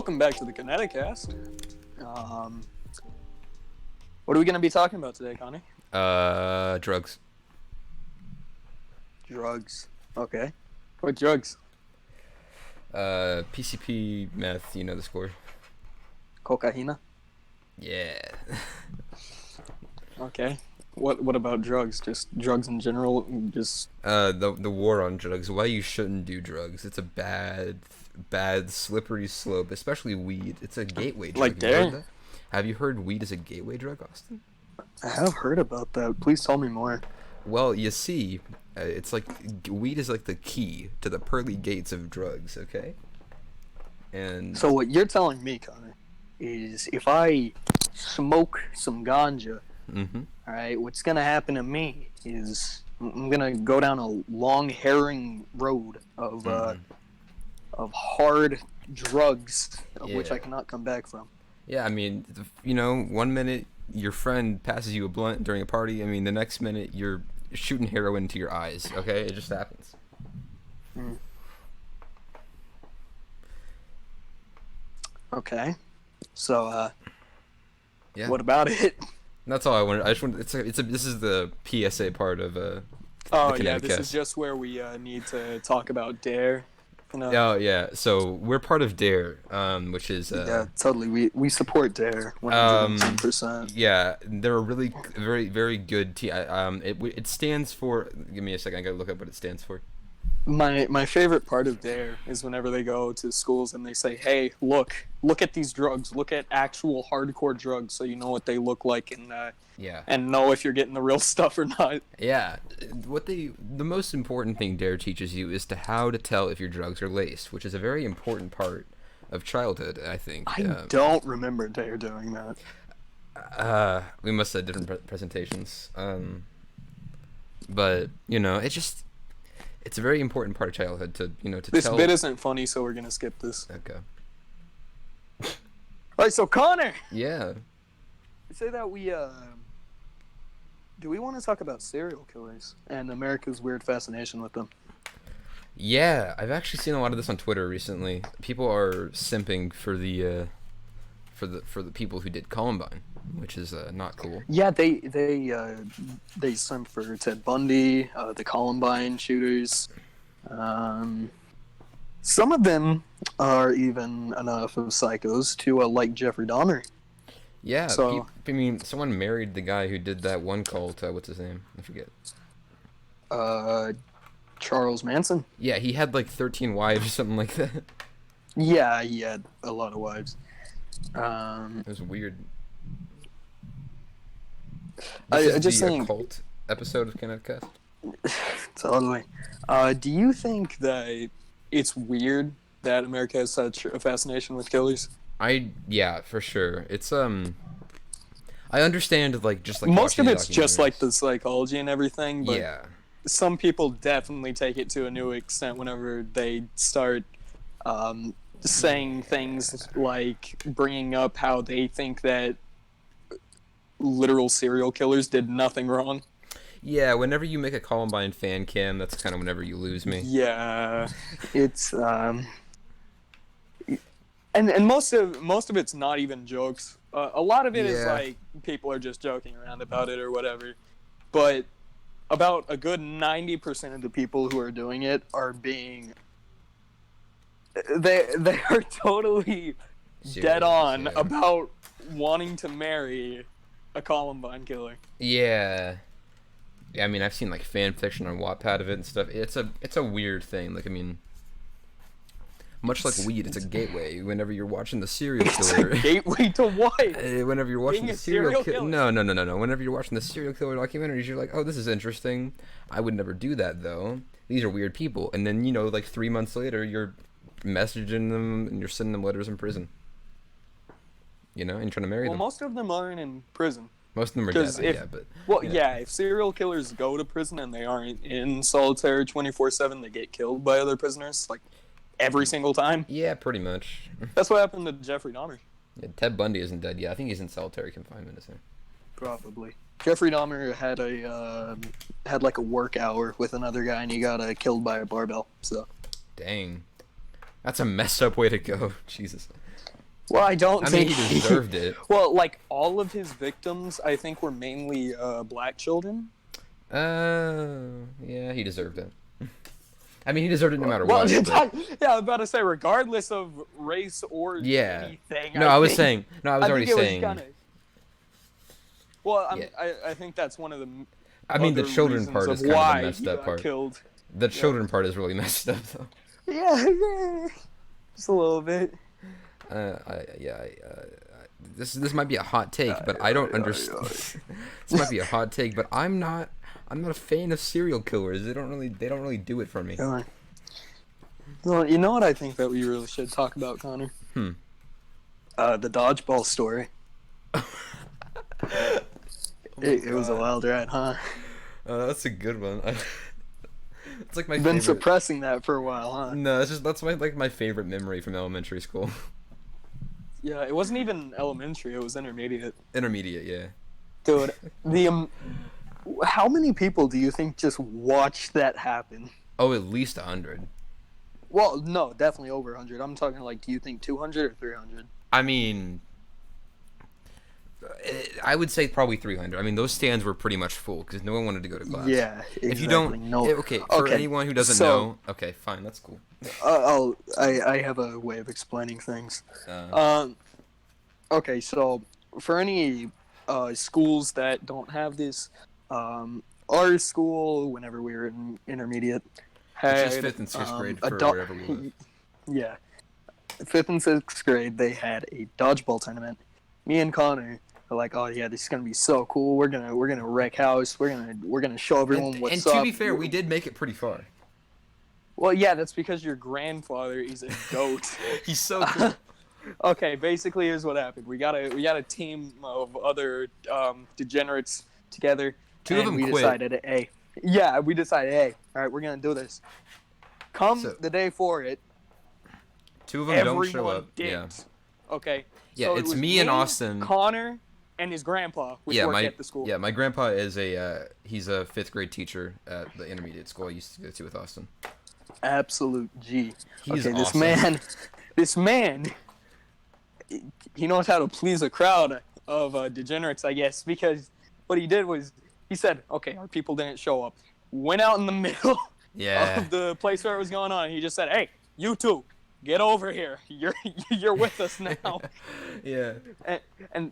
Welcome back to the Kinetic Kast. What are we going to be talking about today, Connie? Drugs. Drugs. Okay. What drugs? PCP, meth, you know the score. Cocaína? Yeah. Okay. What about drugs? Just drugs in general? Just The war on drugs. Why you shouldn't do drugs. It's a bad, slippery slope, especially weed. It's a gateway drug. like dare? Have you heard weed is a gateway drug, Austin? I have heard about that. Please tell me more. Well, you see, it's like weed is like the key to the pearly gates of drugs, okay? And So what you're telling me, Connor, is if I smoke some ganja, all right, what's going to happen to me is I'm going to go down a long herring road of hard drugs of which I cannot come back from. Yeah, I mean, you know, 1 minute your friend passes you a blunt during a party. I mean, the next minute you're shooting heroin into your eyes. Okay, it just happens. Okay, so Yeah. what about it? That's all I wanted. I just wanted. This is the PSA part of Oh the yeah, Kinetic this Kast. is just where we need to talk about Dare. You know? Oh yeah, so we're part of Dare, which is Yeah, totally. We support Dare 110%. yeah, they're a really very very good team. It stands for. Give me a second. I gotta look up what it stands for. My favorite part of Dare is whenever they go to schools and they say, "Hey, look at these drugs. Look at actual hardcore drugs, so you know what they look like and know if you're getting the real stuff or not." Yeah, the most important thing Dare teaches you is how to tell if your drugs are laced, which is a very important part of childhood, I think. I don't remember Dare doing that. We must have different presentations. But you know, it's a very important part of childhood to This tell. bit isn't funny, so we're gonna skip this. Okay. All right, so Connor, Yeah. you say that do we want to talk about serial killers and America's weird fascination with them? Yeah, I've actually seen a lot of this on Twitter recently. People are simping for the people who did Columbine, which is not cool. Yeah, they sent for Ted Bundy, the Columbine shooters. Some of them are even enough of psychos to like Jeffrey Dahmer. Yeah, So- I mean, someone married the guy who did that one cult. What's his name? I forget. Charles Manson. Yeah, he had like 13 wives or something like that. Yeah, he had a lot of wives. It was weird. I This is just the think- occult episode of Kinetic Kast. Totally. Do you think that it's weird that America has such a fascination with killers? Yeah, for sure. It's I understand just like Most of watching it's just like documentaries. the psychology and everything, but Yeah. some people definitely take it to a new extent whenever they start saying things like bringing up how they think that literal serial killers did nothing wrong. Yeah, whenever you make a Columbine fan cam, that's kind of whenever you lose me. Yeah, it's and most of it's not even jokes. A lot of it is Yeah. like people are just joking around about it or whatever. But about a good 90% of the people who are doing it are being they are totally dead Serious, on yeah. about wanting to marry a Columbine killer. Yeah. Yeah, I mean, I've seen like fan fiction on Wattpad of it and stuff. It's a weird thing. Like, I mean, much like weed, it's a gateway. Whenever you're watching the serial It's killer, a gateway to what? whenever you're watching Being the a serial serial killer, killer. no. Whenever you're watching the serial killer documentaries, you're like, oh, this is interesting. I would never do that though. These are weird people. And then like 3 months later, you're messaging them and you're sending them letters in prison. You know, and trying to marry Well, them. most of them aren't in prison. Most of them are dead. 'cause if- Yeah, but Well, Yeah. yeah, if serial killers go to prison and they aren't in solitary 24/7, they get killed by other prisoners, like, every single time. yeah, pretty much. That's what happened to Jeffrey Dahmer. Yeah, Ted Bundy isn't dead yet. I think he's in solitary confinement, isn't he? Probably. Jeffrey Dahmer had like a work hour with another guy, and he got killed by a barbell. So Dang. That's a messed up way to go. Jesus. Well, I don't I mean, think he deserved it. Well, like all of his victims, I think were mainly black children. Yeah, he deserved it. I mean, he deserved it no matter Well, what. But... yeah, I was about to say, regardless of race or Yeah. anything. No, I was saying. No, I was already think it was saying. kinda... Well, Yeah. I think that's one of the. I mean, the other children reasons part of is kind of why the messed he up got part. killed. The children part is really messed up, though. Yeah, yeah, just a little bit. This might be a hot take, but I don't understand. This might be a hot take, but I'm not a fan of serial killers. They don't really do it for me. Well, you know what I think that we really should talk about, Connor? The dodgeball story. It was a wild ride, huh? That's a good one. It's like my You've been favorite. suppressing that for a while, huh? No, that's my favorite memory from elementary school. Yeah, it wasn't even elementary; it was intermediate. Intermediate, yeah. Dude, how many people do you think just watched that happen? Oh, at least 100. Well, no, definitely over 100. I'm talking like, do you think 200 or 300? I mean, I would say probably 300. I mean, those stands were pretty much full because no one wanted to go to class. Yeah, exactly. If you don't, no. Okay, for anyone who doesn't know, okay, fine, that's cool. I have a way of explaining things. Okay, so for any schools that don't have this, our school, whenever we were in intermediate, had Which is 5th and 6th grade for wherever we live. Yeah, 5th and 6th grade, they had a dodgeball tournament. Me and Connor are like, oh yeah, this is gonna be so cool. We're gonna wreck house. We're gonna show everyone what's up. And to be fair, we did make it pretty far. Well, yeah, that's because your grandfather is a goat. He's so cool. Okay, basically, here's what happened. We got a team of other degenerates together. Two of them we quit. Decided, hey, all right, we're gonna do this. The day for it. 2 of them don't show everyone up. Did. Yeah. Okay. Yeah, so it's me and Austin. Connor, and his grandpa, which worked at the school. Yeah, my grandpa is he's a 5th grade teacher at the intermediate school I used to go to with Austin. Absolute G. He's okay, awesome. this man, he knows how to please a crowd of degenerates, I guess, because what he did was he said, okay, our people didn't show up. Went out in the middle of the place where it was going on, and he just said, hey, you two, get over here. You're with us now. Yeah. And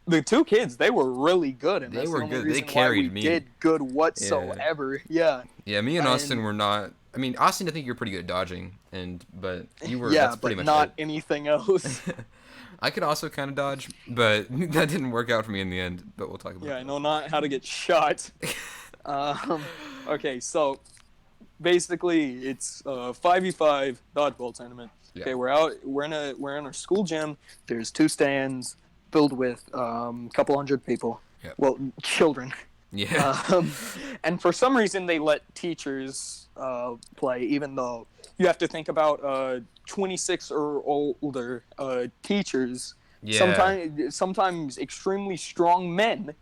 the 2 kids, they were really good, and they that's were the only good. reason They carried why we me. did good whatsoever. Yeah. Yeah, me and Austin were not. I mean, Austin, I think you're pretty good at dodging, but you were. Yeah, that's pretty but much not it. anything else. I could also kind of dodge, but that didn't work out for me in the end. But we'll talk about. Yeah, I know not how to get shot. Okay, so basically it's 5v5 dodgeball tournament. Yeah. Okay, we're in our school gym. There's 2 stands filled with a couple hundred people. Yep. Well, children. Yeah. And for some reason they let teachers play, even though you have to think about 26 or older teachers. Yeah. Sometimes extremely strong men.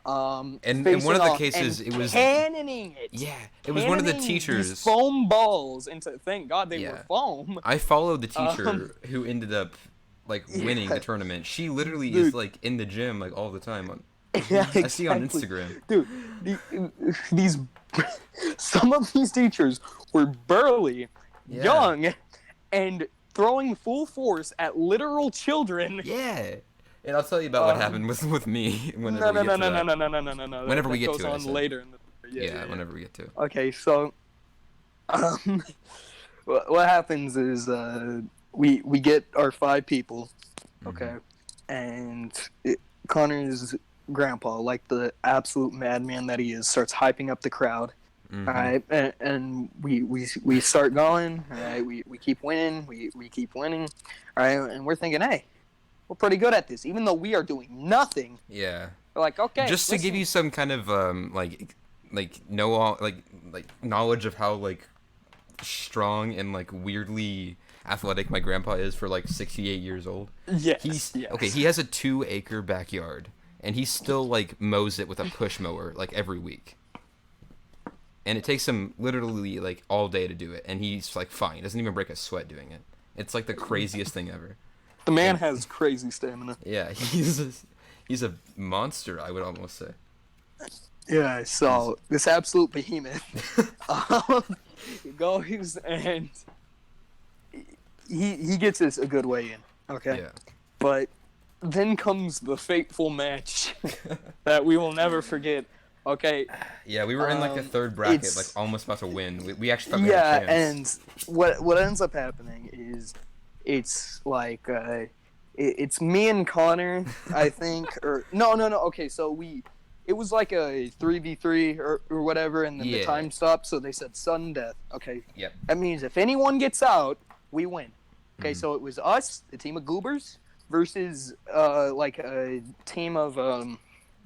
And in one of the cases, it was cannoning it. Yeah, it was one of the Cannoning teachers. these foam balls into. Thank God they were foam. I followed the teacher who ended up like winning the tournament. She literally is like in the gym like all the time. Yeah, I see on Instagram. Dude, these some of these teachers were burly, young, and throwing full force at literal children. Yeah. And I'll tell you about what happened with me whenever we get to that. No. Whenever we get goes to it. on later. Yeah, whenever we get to it. Okay, so what happens is we get our 5 people, okay, and Connor's grandpa, like the absolute madman that he is, starts hyping up the crowd. All right, and we start going. All right, we keep winning. We keep winning. All right, and we're thinking, hey, we're pretty good at this, even though we are doing nothing. Yeah. We're like, okay. Just to give you some kind of knowledge of how like strong and like weirdly athletic my grandpa is for like 68 years old. Yes. Okay, he has a 2-acre backyard, and he still like mows it with a push mower like every week. And it takes him literally like all day to do it, and he's like fine. He doesn't even break a sweat doing it. It's like the craziest thing ever. The man And has crazy stamina. yeah, he's a monster, I would almost say. Yeah, He's so this absolute behemoth goes and he gets us a good way in, okay? yeah. But then comes the fateful match that we will never forget. Okay, Yeah, we were in like the third bracket, it's like almost about to win. We actually thought we had yeah, a chance. and what ends up happening is it's like it's me and Connor, I think, or no. Okay, so it was like a 3v3 or whatever, and then the Yeah. time stopped, so they said sudden death. Okay, Yep. that means if anyone gets out, we win. Okay, Mhm. so it was us, the team of goobers, versus like a team of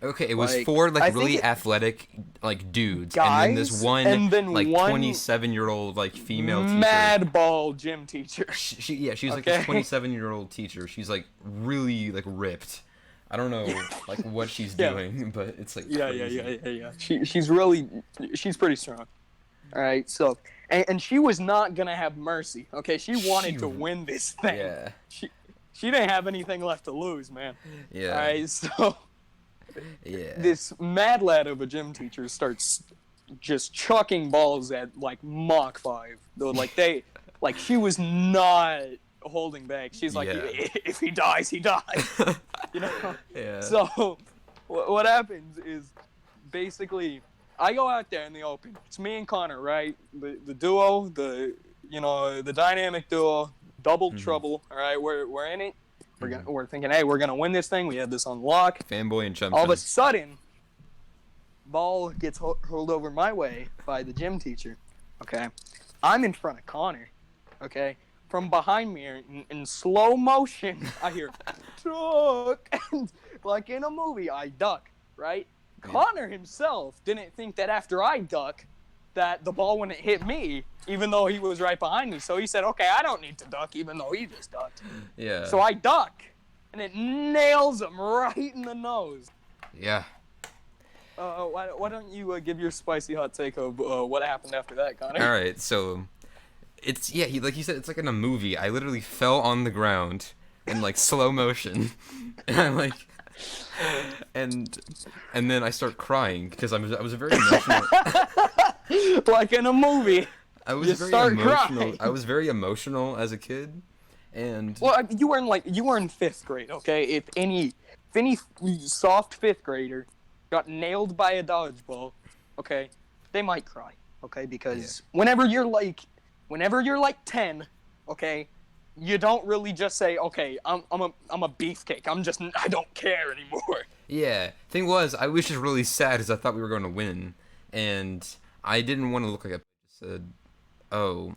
Okay, it was like, four I like think really it, athletic like dudes, and then this guys, one and then like one 27-year-old like female teacher. mad ball gym teacher. She's like Okay. this 27-year-old teacher. She's like really like ripped. I don't know like what she's Yeah. doing, but it's like Yeah. crazy. She's pretty strong. All right, so and she was not gonna have mercy. Okay, she wanted to win this thing. Yeah. She didn't have anything left to lose, man. Yeah. All right, so Yeah. this mad lad of a gym teacher starts just chucking balls at like Mach 5. Though like she was not holding back. She's like, Yeah. if he dies, he dies. You know. Yeah. So what happens is basically I go out there in the open. It's me and Connor, right? The duo, the dynamic duo, double trouble. All right, we're in it. We're thinking, hey, we're gonna win this thing. We have this on lock. Fanboy and chump. All of a sudden, ball gets hurled over my way by the gym teacher. Okay, I'm in front of Connor. Okay, from behind me in slow motion, I hear duck, and like in a movie, I duck. Right? Connor himself didn't think that after I duck, that the ball wouldn't hit me, even though he was right behind me. So he said, okay, I don't need to duck, even though he just ducked. Yeah. So I duck, and it nails him right in the nose. Yeah. Why don't you give your spicy hot take of what happened after that, Connor? All right. So it's he like you said, it's like in a movie. I literally fell on the ground in like slow motion, and I'm like. And then I start crying because I was very emotional. Like in a movie. I was very emotional. Crying. I was very emotional as a kid, and well, you were in 5th grade, okay? If any soft 5th grader got nailed by a dodgeball, okay, they might cry, okay? Because whenever you're like 10, okay. You don't really just say, okay, I'm a beefcake. I don't care anymore. Yeah. Thing was, I was just really sad because I thought we were going to win, and I didn't want to look like I just said, oh,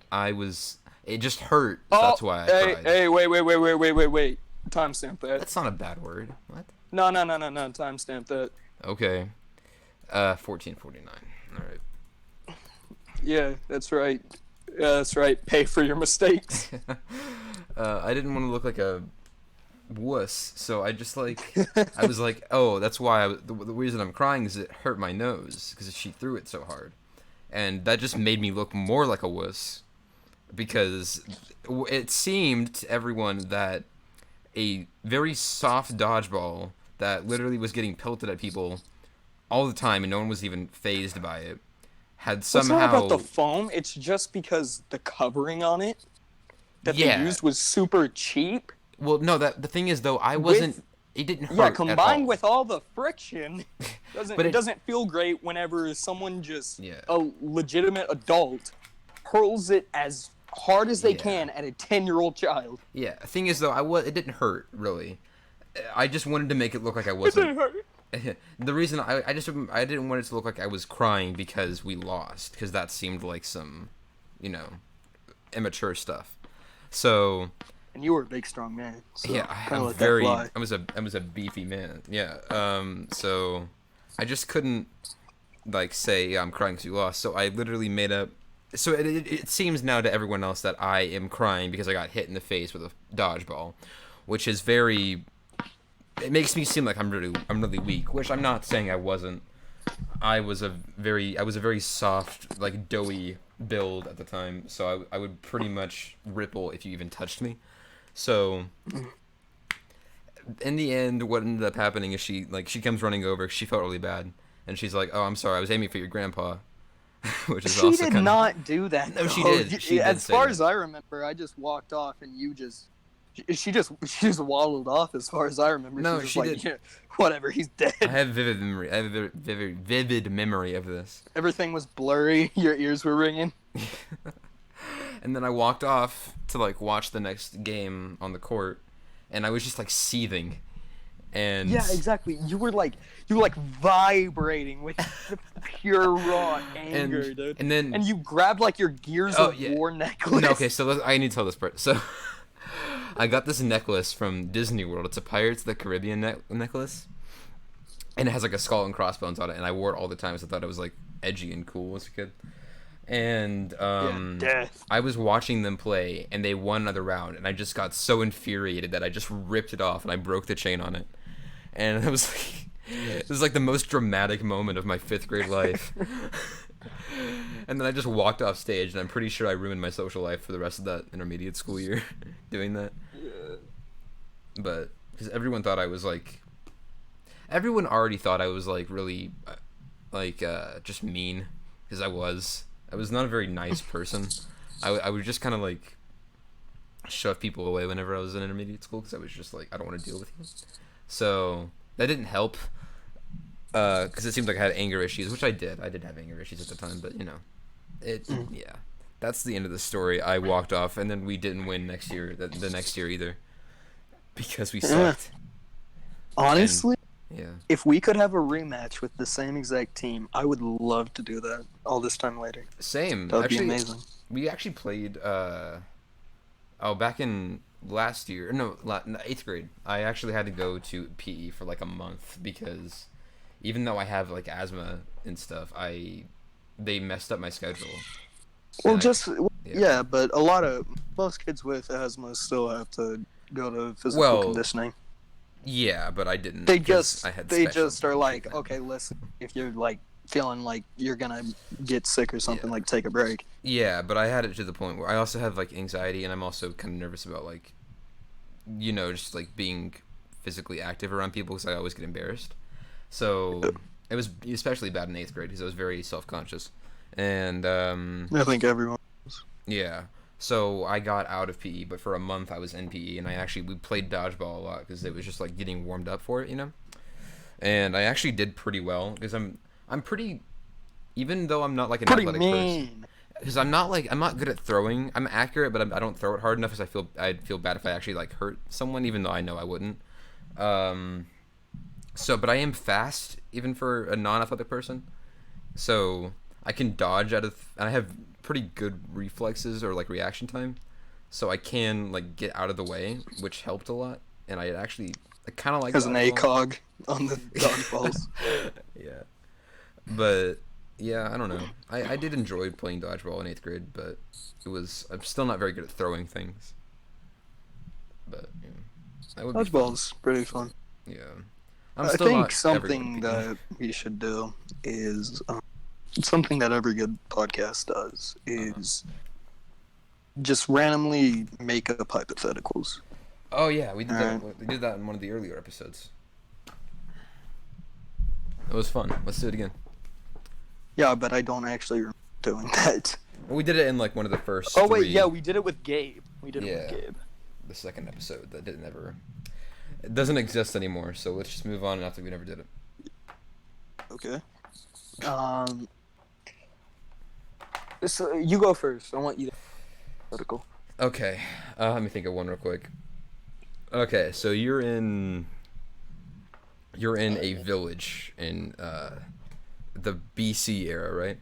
it just hurt. So that's why I cried. Hey, wait. Timestamp that. That's not a bad word. What? No. Timestamp that. Okay. 1449. All right. Yeah, that's right. Pay for your mistakes. I didn't want to look like a wuss, so I just I was like, oh, that's why the reason I'm crying is it hurt my nose because she threw it so hard, and that just made me look more like a wuss because it seemed to everyone that a very soft dodgeball that literally was getting pelted at people all the time and no one was even phased by it had somehow. It's not about the foam. It's just because the covering on it that they used was super cheap. Well, no, the thing is though, it didn't hurt. Yeah, combined at all. with all the friction, it doesn't feel great whenever someone a legitimate adult hurls it as hard as they can at a 10-year-old child. Yeah, the thing is though, it didn't hurt really. I just wanted to make it look like I wasn't. It didn't hurt. The reason I didn't want it to look like I was crying because we lost, because that seemed like some, immature stuff. So. And you were a big, strong man. So yeah, I was a beefy man. Yeah. So I just couldn't say I'm crying because you lost. So I literally made up. So it seems now to everyone else that I am crying because I got hit in the face with a dodgeball, which is very. It makes me seem like I'm really weak, which I'm not saying I wasn't. I was a very soft, doughy build at the time, so I would pretty much ripple if you even touched me. So in the end, what ended up happening is she comes running over. She felt really bad, and she's like, "Oh, I'm sorry. I was aiming for your grandpa," which is She also did kind of not do that. no, she though. did. She did As say far that. as I remember, I just walked off, and she just waddled off. As far as I remember, No, she was she like, did. yeah, whatever, he's dead. I have vivid memory. I have a vivid memory of this. Everything was blurry. Your ears were ringing. And then I walked off to like watch the next game on the court, and I was just like seething. And Yeah, exactly. You were like vibrating with the pure raw anger, dude. and then And you grabbed like your Gears Oh, of yeah. War necklace. no, okay, so I need to tell this part. So I got this necklace from Disney World. It's a Pirates of the Caribbean necklace, and it has like a skull and crossbones on it. And I wore it all the time, so I thought it was like edgy and cool as a kid. And Death. I was watching them play, and they won another round, and I just got so infuriated that I just ripped it off and I broke the chain on it. And it was like, it was like the most dramatic moment of my 5th grade life. And then I just walked off stage, and I'm pretty sure I ruined my social life for the rest of that intermediate school year doing that. Yeah. But because everyone thought I was like, everyone already thought I was like really, just mean, because I was not a very nice person. I would just kind of like shove people away whenever I was in intermediate school, because I was just like, I don't want to deal with you. So that didn't help, because it seemed like I had anger issues, which I did. I did have anger issues at the time, but yeah. That's the end of the story. I walked off, and then we didn't win next year. The next year either, because we sucked. Honestly, Yeah. if we could have a rematch with the same exact team, I would love to do that all this time later. Same. That would Actually, be amazing. we actually played. Back in last year, no, 8th grade. I actually had to go to PE for like a month, because even though I have like asthma and stuff, they messed up my schedule. Well, And yeah, but most kids with asthma still have to go to physical Well, conditioning. yeah, but I didn't. They 'cause just I had they special just are like, treatment. okay, listen, if you're like feeling like you're gonna get sick or something, Yeah. like take a break. Yeah, but I had it to the point where I also have like anxiety, and I'm also kind of nervous about like, just like being physically active around people, because I always get embarrassed. So it was especially bad in 8th grade, because I was very self-conscious. And I think everyone. yeah, so I got out of PE, but for a month I was in PE, and we played dodgeball a lot, because it was just like getting warmed up for it, And I actually did pretty well, because I'm pretty, even though I'm not like an Pretty athletic person, mean. because I'm not good at throwing. I'm accurate, but I don't throw it hard enough, because I'd feel bad if I actually like hurt someone, even though I know I wouldn't. But I am fast, even for a non-athletic person. So I can dodge and I have pretty good reflexes, or like reaction time. So I can like get out of the way, which helped a lot. And I kind of like As an dodgeball. ACOG on the dodgeballs. Yeah. But yeah, I don't know. I did enjoy playing dodgeball in 8th grade, but I'm still not very good at throwing things. But that would be fun. Dodgeball's pretty fun. Yeah. I still think not ever something gonna be- that we should do is something that every good podcast does is just randomly make up hypotheticals. Oh yeah, we did that. Alright. We did that in one of the earlier episodes. It was fun. Let's do it again. Yeah, but I don't actually remember doing that. Well, we did it in like one of the first. Oh wait, 3, yeah, we did it with Gabe. It Yeah. with Gabe. The second episode that didn't ever. It doesn't exist anymore, so let's just move on and act like we never did it. Okay. So you go first. I want you to hypothetical. Okay, let me think of one real quick. Okay, so you're in a village in the BC era, right?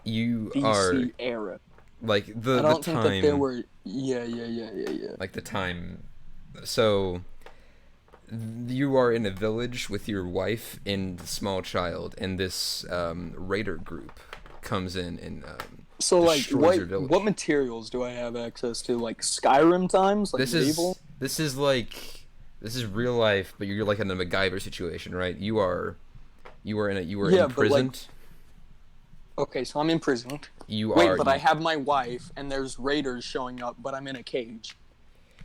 You are BC era. like the I don't think time, that there were. Yeah. like the time. So you are in a village with your wife and small child, and this raider group comes in and So like, destroys your village. what materials do I have access to? Like Skyrim times, like this medieval. is real life, but you're like in a MacGyver situation, right? You are Yeah, but, like, imprisoned. Okay, so I'm imprisoned. You Wait, are. but I have my wife, and there's raiders showing up, but I'm in a cage.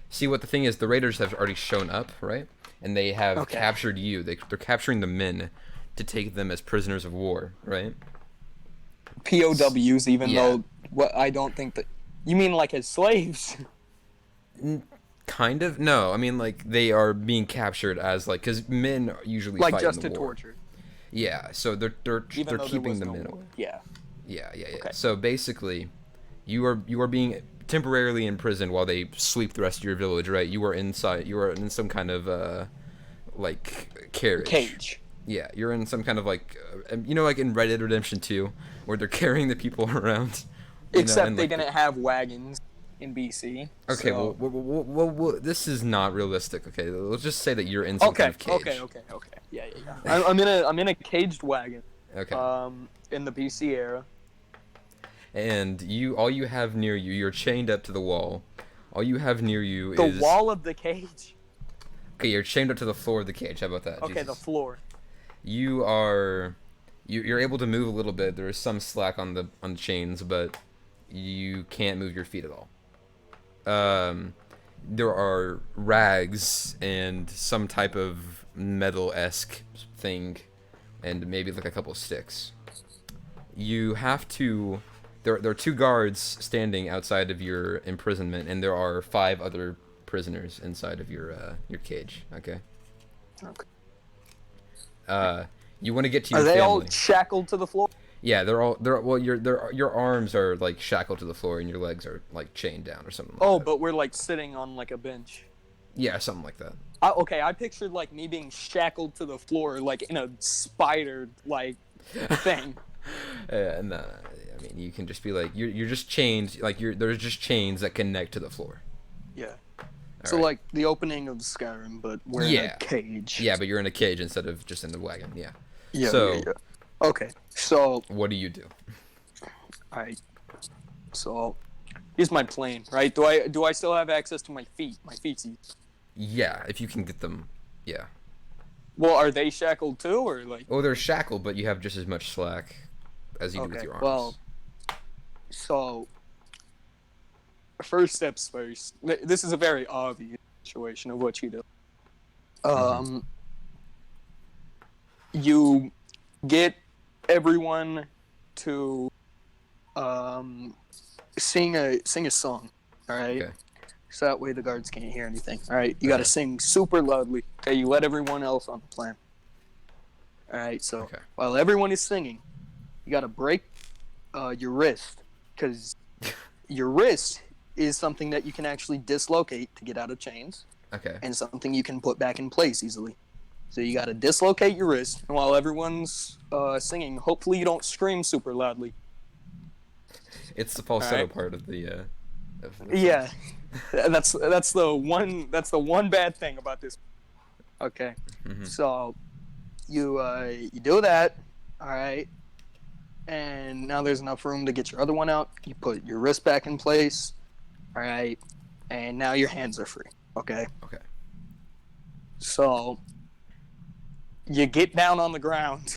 See, what the thing is, the raiders have already shown up, right? And they have Okay. captured you. They're capturing the men to take them as prisoners of war, right? POWs, even Yeah. though what I don't think that you mean like as slaves. Kind of. No, I mean like they are being captured as like because men usually Like fight in just the to war. torture, Yeah, so even they're though there keeping was the no men war. away. Yeah. Yeah. Okay. So basically, you are being temporarily imprisoned while they sweep the rest of your village, right? You are inside. You are in some kind of like carriage. Cage. Yeah, you're in some kind of like you know like in Red Dead Redemption 2 where they're carrying the people around, you know, Except and they like didn't have wagons in BC. okay, So this is not realistic. Okay, let's just say that you're in some kind okay, of cage. okay. Yeah. I'm in a caged wagon. Okay. In the BC era. And all you have near you, you're chained up to the wall. All you have near you The is wall of the cage. okay. You're chained up to the floor of the cage. How about that? Okay, the Jesus. floor. You are you're able to move a little bit. There is some slack on the chains, but you can't move your feet at all. There are rags and some type of metal-esque thing, and maybe like a couple of sticks. You have to. There are two guards standing outside of your imprisonment, and there are five other prisoners inside of your cage. Okay. Okay. You want to get to Are your they all family. shackled to the floor? Yeah, they're well. Your arms are like shackled to the floor, and your legs are like chained down or something. Like Oh, that. but we're like sitting on like a bench. Yeah, something like that. Okay, I pictured like me being shackled to the floor, like in a spider like thing. And I mean, you can just be like you're just chained. Like there's just chains that connect to the floor. Yeah. All So right. like the opening of Skyrim, but we're in Yeah. a cage. Yeah, but you're in a cage instead of just in the wagon. Yeah. Yeah. So Okay. So what do you do? alright. So here's my plane, right? Do I still have access to my feet? My feetsies. Yeah, if you can get them. Yeah. Well, are they shackled too, or like? Oh, they're shackled, but you have just as much slack as you do with Okay. your arms. Well, so first steps first. This is a very obvious situation of what you do. You get everyone to sing a song. All right. Okay. So that way the guards can't hear anything. All right. You got to sing super loudly. Okay. You let everyone else on the plan. All right. So Okay. while everyone is singing, you got to break your wrist, because your wrist is something that you can actually dislocate to get out of chains, Okay. and something you can put back in place easily. So you got to dislocate your wrist, and while everyone's singing, hopefully you don't scream super loudly. It's the falsetto Alright. part of the. Of the Yeah, that's the one bad thing about this. Okay, so you do that, all right, and now there's enough room to get your other one out. You put your wrist back in place, all right, and now your hands are free. Okay. Okay. So you get down on the ground.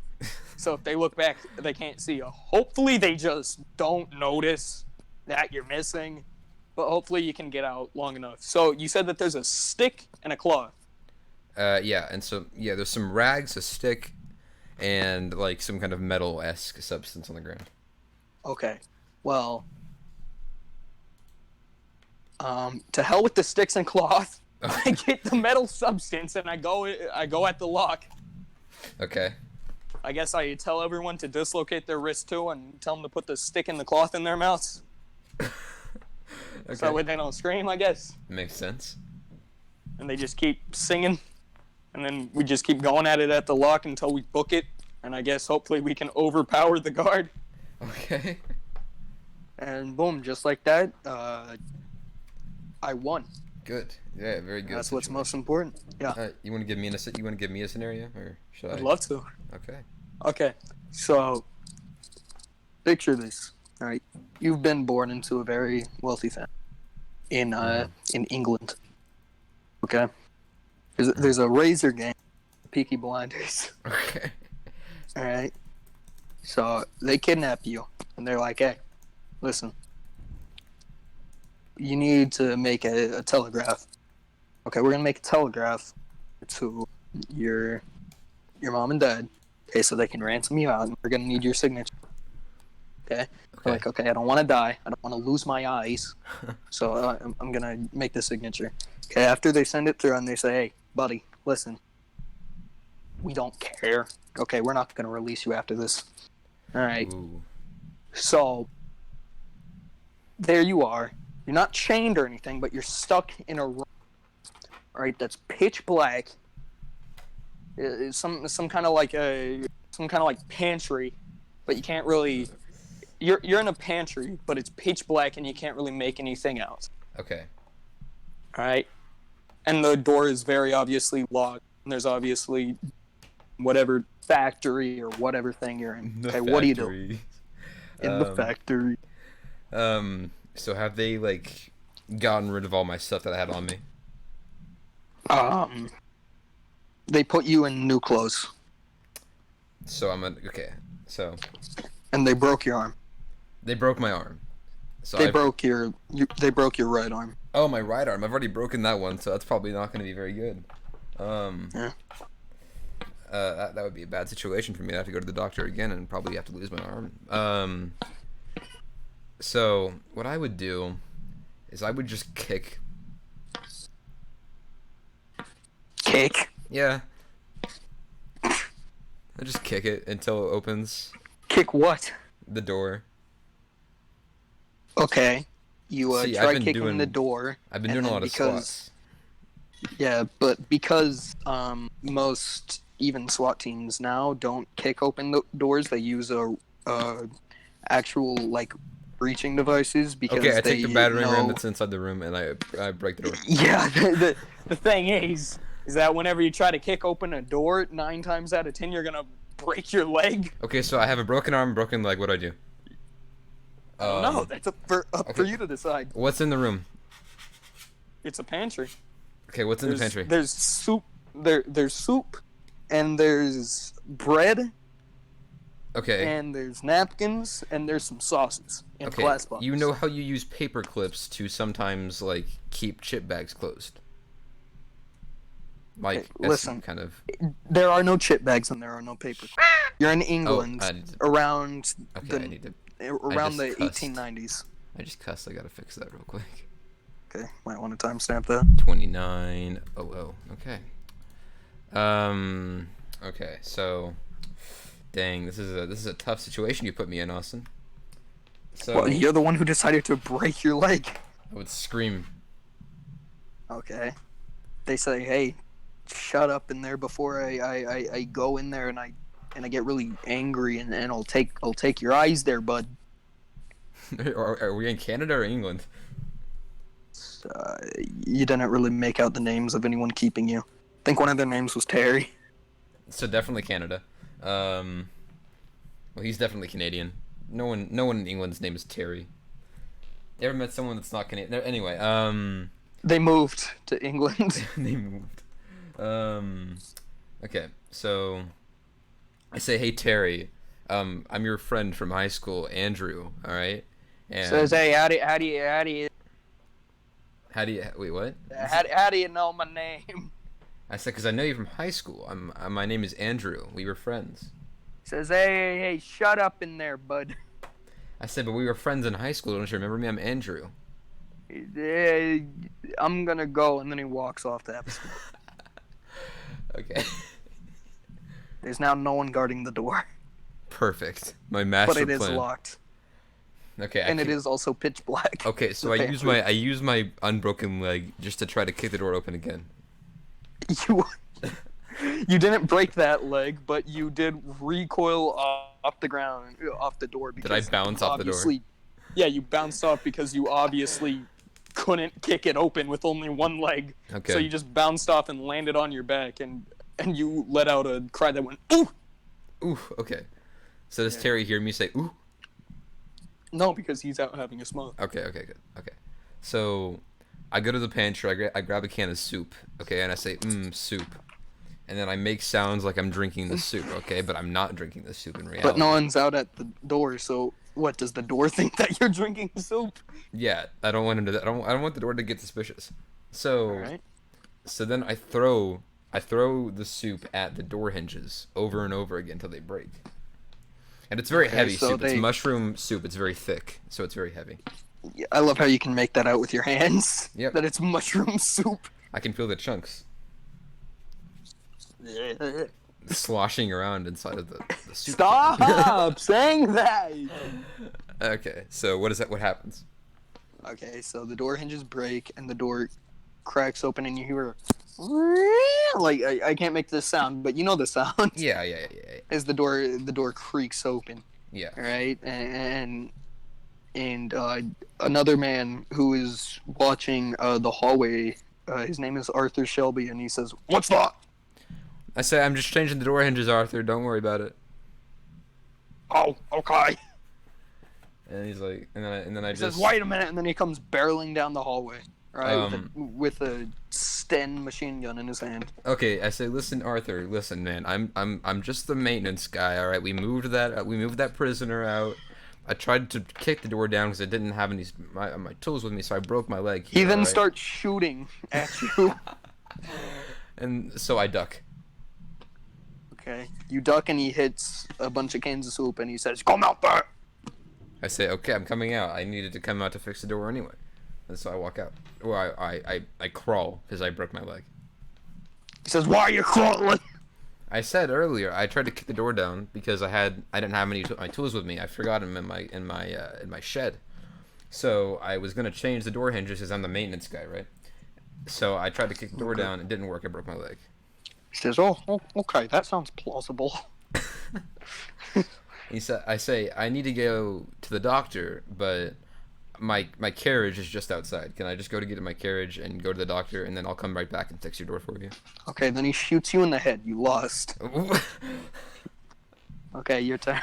So if they look back, they can't see you. Hopefully they just don't notice that you're missing, but hopefully you can get out long enough. So you said that there's a stick and a cloth. Yeah, and so yeah, there's some rags, a stick, and like some kind of metal-esque substance on the ground. Okay. Well, to hell with the sticks and cloth. I get the metal substance and I go at the lock. Okay. I guess I tell everyone to dislocate their wrist too, and tell them to put the stick and the cloth in their mouths. Okay. So that way they don't scream, I guess. Makes sense. And they just keep singing. And then we just keep going at it at the lock until we book it. And I guess hopefully we can overpower the guard. Okay. And boom, just like that, I won. Good. Yeah, very good. That's what's situation. most important. Yeah, You want to give me you want to give me a scenario, or should I? I'd love to. Okay. Okay, so picture this. All right, you've been born into a very wealthy family in England. Okay, there's a razor game, Peaky Blinders. Okay. All right, So they kidnap you, and they're like, "Hey, listen, you need to make a telegraph. Okay, we're gonna make a telegraph to your mom and dad. Okay, so they can ransom you out, and we're gonna need your signature. Okay." They're Okay. like, "Okay, I don't want to die. I don't want to lose my eyes, so I'm gonna make the signature." Okay, after they send it through, and they say, "Hey, buddy, listen, we don't care. Okay, we're not gonna release you after this. All right." Ooh. So there you are. You're not chained or anything, but you're stuck in a room, right? That's pitch black. It's some kind of like pantry, but you can't really. You're in a pantry, but it's pitch black and you can't really make anything out. Okay. All right, and the door is very obviously locked. And there's obviously whatever factory or whatever thing you're in. The Okay, what do you do factory. in the factory? So have they like gotten rid of all my stuff that I had on me? They put you in new clothes, So okay. So and they broke your arm. they broke my arm. So They broke your right arm. Oh, my right arm. I've already broken that one, so that's probably not going to be very good. Yeah. That would be a bad situation for me. I have to go to the doctor again and probably have to lose my arm. So what I would do is I would just kick. Kick. Yeah. I just kick it until it opens Kick what? the door. Okay. You See, try kicking the door. I've been and doing a then lot of squats. Yeah, but because most even SWAT teams now don't kick open the doors, they use actual like breaching devices because Okay, I take they the battering ram know. that's inside the room and I break the door. Yeah, the thing is that whenever you try to kick open a door, 9 times out of 10 you're gonna break your leg. Okay, so I have a broken arm, broken leg. What do I do? No, that's up for okay. you to decide. What's in the room? It's a pantry. Okay, what's in the pantry? There's soup. There's soup, and there's bread, Okay. and there's napkins, and there's some sauces in Okay. glass bottles. You know how you use paper clips to sometimes like keep chip bags closed. Like Hey, listen. kind of. There are no chip bags and there are no paper. You're in England I need to- around Okay, I need to. around the just cussed. 1890s. I just cussed. I gotta fix that real quick. Okay, might want to timestamp that. 2900. Okay. Okay. So, dang, this is a tough situation you put me in, Austin. So Well, you're the one who decided to break your leg. I would scream. Okay. They say, "Hey, shut up in there before I go in there and I get really angry and I'll take your eyes there, bud." Are we in Canada or England? You didn't really make out the names of anyone keeping you. I think one of their names was Terry. So definitely Canada. Well, he's definitely Canadian. No one in England's name is Terry. You ever met someone that's not Canadian? No, anyway, They moved to England. they moved. Okay, so I say, hey Terry, I'm your friend from high school, Andrew. All right. And Says, "Hey, how do you wait? What? how do you know my name?" I said, because I know you from high school. My name is Andrew. We were friends. Says, hey, shut up in there, bud." I said, but we were friends in high school. Don't you remember me? I'm Andrew. I'm gonna go, and then he walks off the episode. Okay. There's now no one guarding the door, Perfect. My master but it plan. is locked, Okay. and it is also pitch black. Okay, so The I use my unbroken leg just to try to kick the door open again. You didn't break that leg, but you did recoil off the ground, off the door. Did I bounce off the door? Yeah, you bounced off because you obviously couldn't kick it open with only one leg. Okay. So you just bounced off and landed on your back, and you let out a cry that went, "Ooh!" Ooh. Okay. So does Terry hear me say ooh? No, because he's out having a smoke. Okay. Good. Okay. So I go to the pantry. I grab a can of soup. Okay, and I say soup. and then I make sounds like I'm drinking the soup, okay? But I'm not drinking the soup in reality. But no one's out at the door, so what, does the door think that you're drinking soup? Yeah, I don't want him to. I don't want the door to get suspicious. So, Alright. so then I throw the soup at the door hinges over and over again until they break. And it's very Okay, heavy so soup. It's they- mushroom soup. It's very thick, so it's very heavy. Yeah, I love how you can make that out with your hands. Yep. That it's mushroom soup. I can feel the chunks sloshing around inside of the soup. Stop saying that! Okay, so what is that? What happens? Okay, so the door hinges break and the door cracks open and you hear like I can't make this sound, but you know the sound. Yeah. As the door creaks open, Yeah. right? And another man who is watching the hallway, his name is Arthur Shelby, and he says, "What's that?" I say I'm just changing the door hinges, Arthur. Don't worry about it. Oh, okay. And he's like, and then I He just says, "Wait a minute," and then he comes barreling down the hallway, right, Um, with a Sten machine gun in his hand. Okay, I say, listen, Arthur, listen, man. I'm just the maintenance guy. All right, we moved that prisoner out. I tried to kick the door down because I didn't have my tools with me, so I broke my leg. He here, then all right? starts shooting at you. And so I duck. Okay, you duck, and he hits a bunch of cans of soup, and he says, "Come out there." I say, okay, I'm coming out. I needed to come out to fix the door anyway, and so I walk out. Or I crawl because I broke my leg. He says, "Why are you crawling?" I said earlier I tried to kick the door down because I didn't have my tools with me. I forgot them in my shed. So I was gonna change the door hinges because I'm the maintenance guy, right? So I tried to kick the door down. It didn't work. I broke my leg. He says, "Oh, okay, that sounds plausible." I say I need to go to the doctor, but my carriage is just outside. Can I just go to get my carriage and go to the doctor, and then I'll come right back and fix your door for you? Okay, then he shoots you in the head. You lost. Okay, your turn.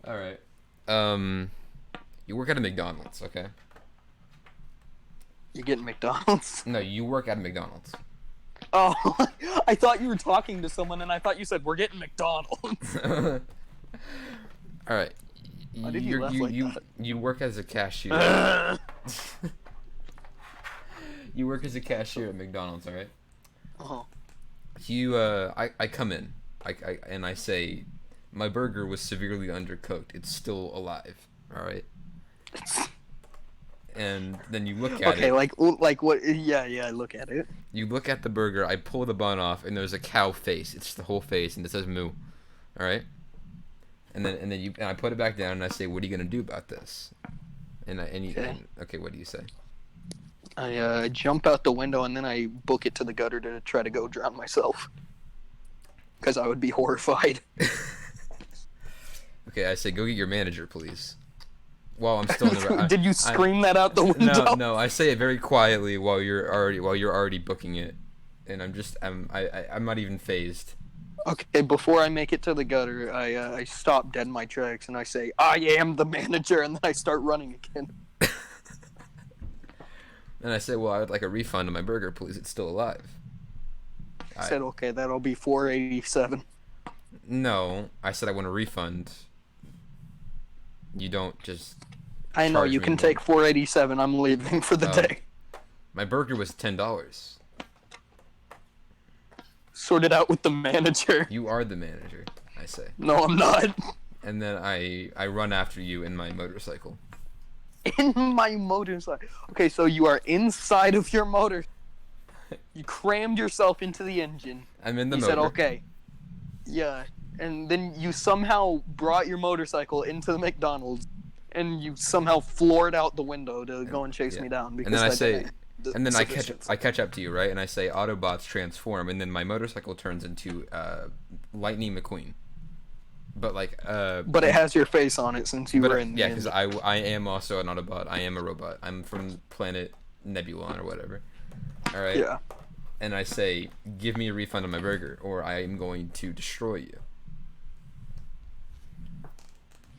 All right. You work at a McDonald's, okay? You getting McDonald's? No, you work at a McDonald's. Oh, I thought you were talking to someone, and I thought you said, "We're getting McDonald's." All right. Why did you laugh like that? You work as a cashier. You work as a cashier at McDonald's, all right? Oh. I come in, and I say, my burger was severely undercooked. It's still alive, all right? And then you look at it. Okay, like what? Yeah, I look at it. You look at the burger. I pull the bun off, and there's a cow face. It's the whole face, and it says moo. All right. And then I put it back down, and I say, "What are you gonna do about this?" Okay, what do you say? I jump out the window, and then I book it to the gutter to try to go drown myself. Because I would be horrified. Okay, I say, "Go get your manager, please." While I'm still in the Did you scream that out the window? No, I say it very quietly while you're already booking it, and I'm not even phased. Okay, before I make it to the gutter, I stop dead in my tracks and I say, "I am the manager," and then I start running again. And I say, "Well, I would like a refund on my burger, please. It's still alive." I said, "Okay, that'll be $4.87." No, I said I want a refund. You don't just. I know, charge you me can more. take $4.87. I'm leaving for the Oh. day. My burger was $10. Sort it out with the manager. You are the manager, I say. No, I'm not. And then I run after you in my motorcycle. In my motorcycle. Okay, so you are inside of your motor. You crammed yourself into the engine. I'm in the You motor. said, "Okay." Yeah, and then you somehow brought your motorcycle into the McDonald's, and you somehow floored out the window to go and chase yeah. me down. And Because then I that say, didn't- the and then I sufficient- catch up to you, right? And I say, Autobots transform, and then my motorcycle turns into Lightning McQueen. But like, But it has your face on it since you were in. yeah, the because engine. I am also an Autobot. I am a robot. I'm from planet Nebulon or whatever. All right. Yeah. And I say, give me a refund on my burger, or I am going to destroy you.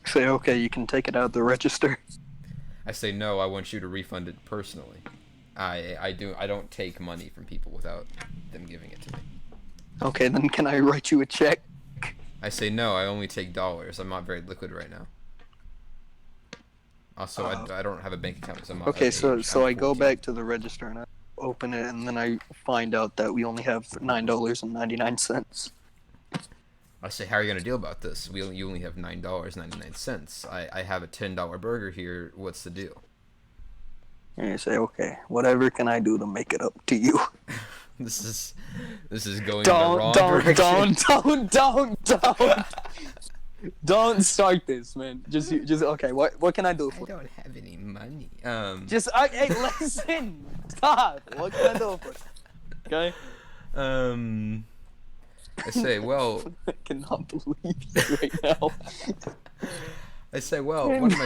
Say, "Okay, you can take it out of the register." I say, no, I want you to refund it personally. I don't take money from people without them giving it to me. Okay, then can I write you a check? I say no. I only take dollars. I'm not very liquid right now. Also, I don't have a bank account because I'm not Okay, of age. I'm so I go 14. back to the register and I open it, and then I find out that we only have $9.99. I say, how are you gonna deal about this? You only have $9.99. I have a $10 burger here. What's the deal? And you say, okay, whatever can I do to make it up to you? This is going in the wrong direction. Don't start this, man. Just okay. What can I do I for you? don't have any money. Hey, listen. Stop. What can I do for you? Okay. I say, well, I cannot believe you right now. I say, well, one of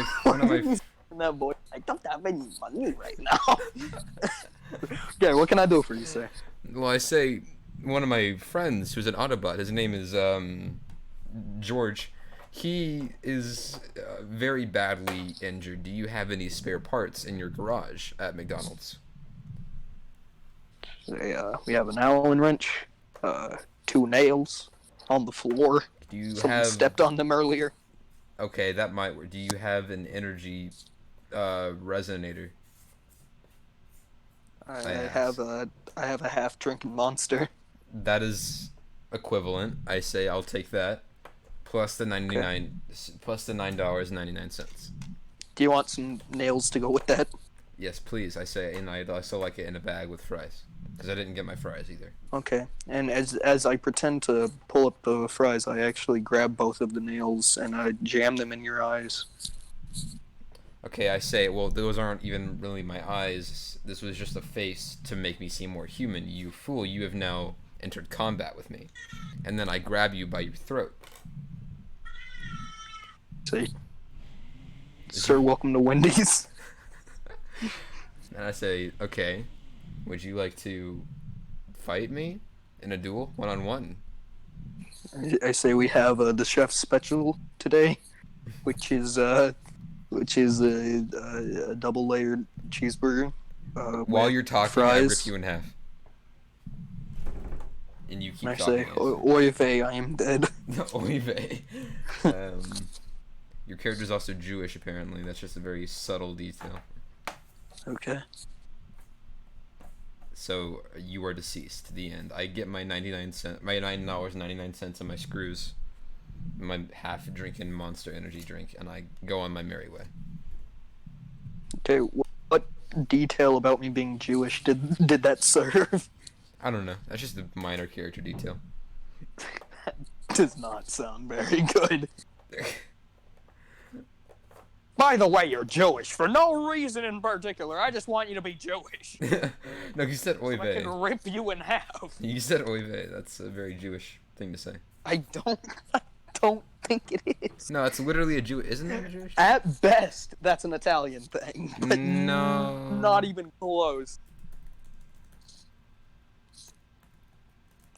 my That boy, I don't have any money right now. Okay, what can I do for you, sir? well, I say, one of my friends who's an Autobot. His name is George. He is very badly injured. Do you have any spare parts in your garage at McDonald's? We have an Allen wrench, 2 nails on the floor. Do you Someone have? stepped on them earlier. Okay, that might work. Do you have an energy resonator? I asked. have a half drinking monster. That is equivalent. I say I'll take that. Plus the plus the $9.99. Do you want some nails to go with that? Yes, please. I say, and I also like it in a bag with fries, because I didn't get my fries either. Okay. And as I pretend to pull up the fries, I actually grab both of the nails and I jam them in your eyes. Okay, I say, well, those aren't even really my eyes. This was just a face to make me seem more human. You fool! You have now entered combat with me, and then I grab you by your throat. See, sir, welcome to Wendy's. And I say, okay, would you like to fight me in a duel, one-on-one? I say we have the chef's special today, which is a double layered cheeseburger. While with you're talking, fries. I rip you in half. And you keep I talking. say, oy vey, I am dead. Oy vey. Your character's also Jewish, apparently. That's just a very subtle detail. Okay. So you are deceased. The end. I get my $9.99 and my screws, my half-drinking Monster Energy drink, and I go on my merry way. Okay. What detail about me being Jewish did that serve? I don't know. That's just a minor character detail. That does not sound very good. By the way, you're Jewish for no reason in particular. I just want you to be Jewish. No, you said oy So I vey. can rip you in half. You said oy vey. That's a very Jewish thing to say. I don't think it is. No, it's literally a Jew. Isn't that a Jewish? At best, that's an Italian thing. But No. not even close.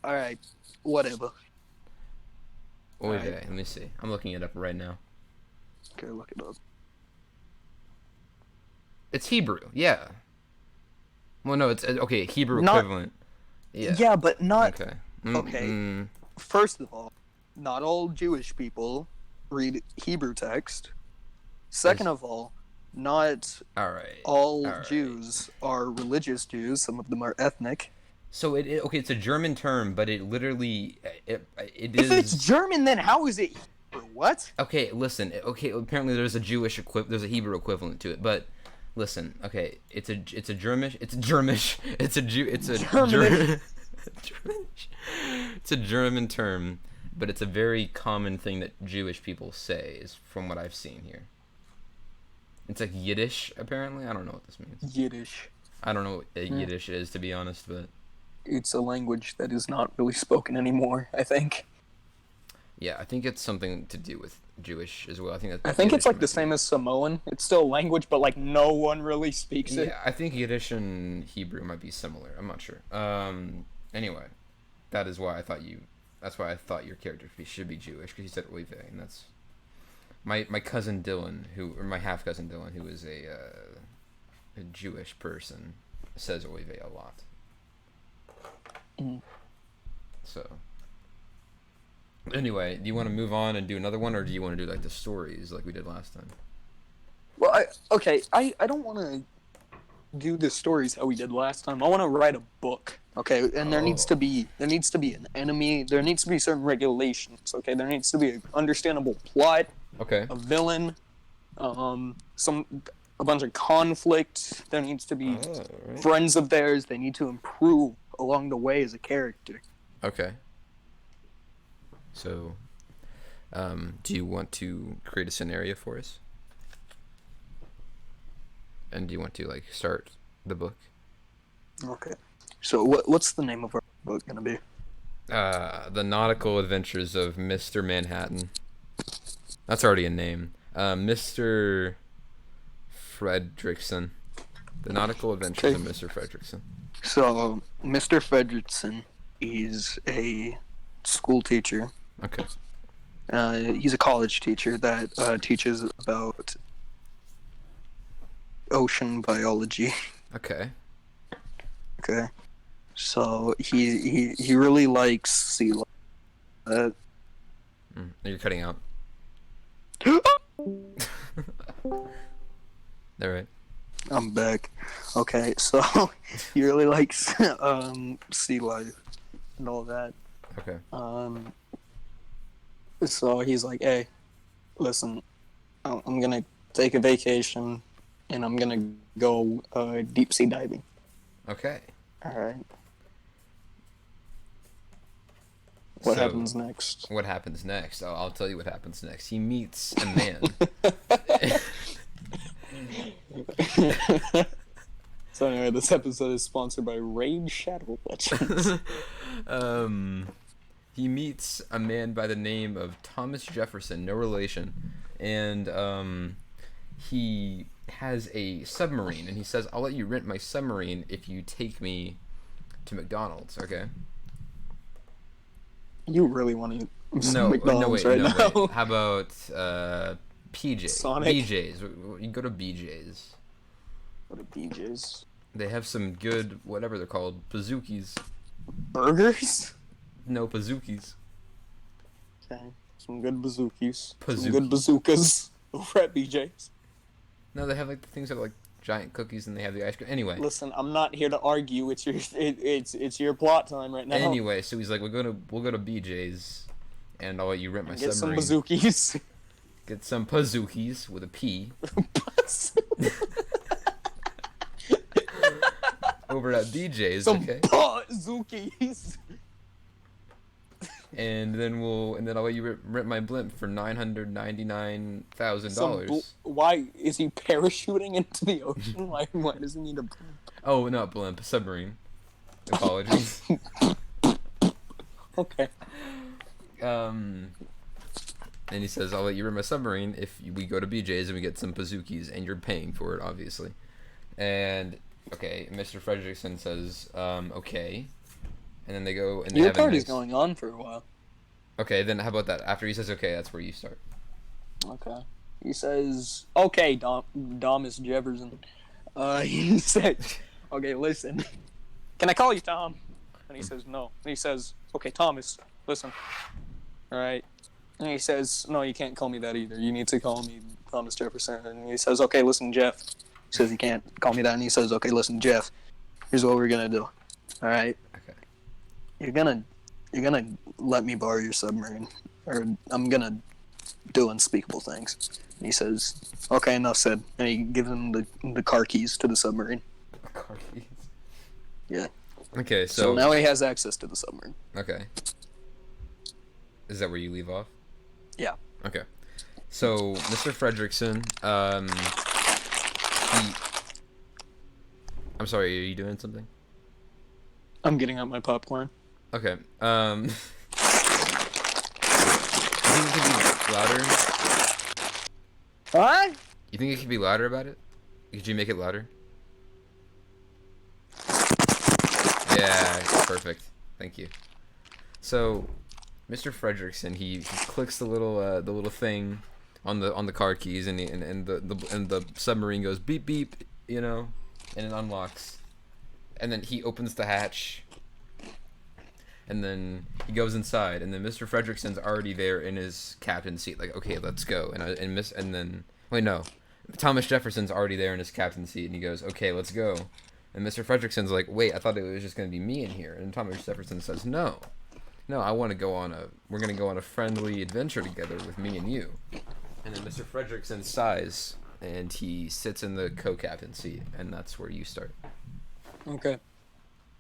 Alright, whatever. Oy vey. Let me see. I'm looking it up right now. Okay, look it up. It's Hebrew. Yeah. Well, no, it's okay. Hebrew Not- equivalent. Yeah. Yeah, but not. Okay. Okay. First of all, not all Jewish people read Hebrew text. Second of all, not All right. all All right. Jews are religious Jews. Some of them are ethnic. So okay, it's a German term, but it literally it If it's German, then how is it Hebrew? What? Okay, listen. Okay, apparently there's a there's a Hebrew equivalent to it, but listen. Okay, it's a Germish. It's a it's a German term, but it's a very common thing that Jewish people say, is from what I've seen here. It's like Yiddish, apparently. I don't know what this means. Yiddish. I don't know what Yiddish is, to be honest, but It's a language that is not really spoken anymore, I think. yeah, I think it's something to do with Jewish as well. I think I think it's like the same as Samoan. It's still a language, but like no one really speaks it. Yeah, I think Yiddish and Hebrew might be similar. I'm not sure. Anyway, that's why I thought your character should be Jewish, because you said oy vey, and that's my cousin Dylan, my half cousin Dylan, who is a Jewish person, says oive a lot. Mm. So, anyway, do you want to move on and do another one, or do you want to do like the stories like we did last time? Well, I don't want to do the stories how we did last time. I want to write a book, okay? And there needs to be an enemy. There needs to be certain regulations, okay? There needs to be an understandable plot, Okay. a villain, a bunch of conflict. There needs to be Right. friends of theirs. They need to improve along the way as a character. Okay. So, do you want to create a scenario for us? And do you want to like start the book? Okay. So what's the name of our book gonna be? The Nautical Adventures of Mr. Manhattan. That's already a name. Mr. Fredrickson. The Nautical Adventures of Mr. Fredrickson. So Mr. Fredrickson is a school teacher. Okay. He's a college teacher that teaches about ocean biology. Okay. Okay. So he really likes sea life. You're cutting out. All right. I'm back. Okay, so he really likes sea life and all that. Okay. So he's like, hey, listen, I'm gonna take a vacation and I'm gonna go deep sea diving. Okay. All right. What So, happens next? What happens next? I'll tell you what happens next. He meets a man. So anyway, this episode is sponsored by Raid Shadow Legends. He meets a man by the name of Thomas Jefferson, no relation, and he has a submarine, and he says, "I'll let you rent my submarine if you take me to McDonald's." Okay. You really want to No, McDonald's wait. now? How about PJ? Sonic? BJ's. You can go to BJ's. What are BJ's? They have some good, whatever they're called, bazookies. Burgers? No, bazookies. Okay. Some good bazookies. Some Bazooki. good bazookas over at BJ's. No, they have like the things that are like giant cookies, and they have the ice cream. Anyway. Listen, I'm not here to argue. It's your plot time right now. Anyway, so he's like, we'll go to BJ's, and I'll let you rent my Get some submarine. bazookies. Get some pazookies with a P. Over at BJ's, Some okay. bazookies. And then I'll let you rent my blimp for $999,000. Why is he parachuting into the ocean? Why does he need a blimp? Oh, not blimp, submarine. Apologies. Okay. And he says, I'll let you rent my submarine if we go to BJ's and we get some bazookies, and you're paying for it, obviously. And, okay, Mr. Fredrickson says, okay. And then they go and they Your have party's going on for a while. Okay, then how about that? After he says okay, that's where you start. Okay. He says, okay, Thomas Jefferson. He said, okay, listen. Can I call you Tom? And he says, no. And he says, okay, Thomas, listen. All right. And he says, no, you can't call me that either. You need to call me Thomas Jefferson. And he says, okay, listen, Jeff. He says, you can't call me that. And he says, okay, listen, Jeff. Here's what we're going to do. All right. Okay. You're gonna let me borrow your submarine, or I'm gonna do unspeakable things. And he says, okay, enough said. And he gives him the car keys to the submarine. Car keys. Yeah. Okay, So now he has access to the submarine. Okay. Is that where you leave off? Yeah. Okay. So Mr. Fredrickson, I'm sorry, are you doing something? I'm getting out my popcorn. Okay. You think it could be louder? What? You think it could be louder about it? Could you make it louder? Yeah, perfect. Thank you. So, Mr. Fredrickson, he clicks the little thing on the car keys, and the submarine goes beep beep, and it unlocks. and then he opens the hatch, and then he goes inside, and then Mr. Fredrickson's already there in his captain's seat, like, okay, let's go. And then wait, no, Thomas Jefferson's already there in his captain's seat, and he goes, okay, let's go. And Mr. Fredrickson's like, wait, I thought it was just gonna be me in here. And Thomas Jefferson says, no, we're gonna go on a friendly adventure together with me and you. And then Mr. Fredrickson sighs, and he sits in the co-captain seat, and that's where you start. Okay.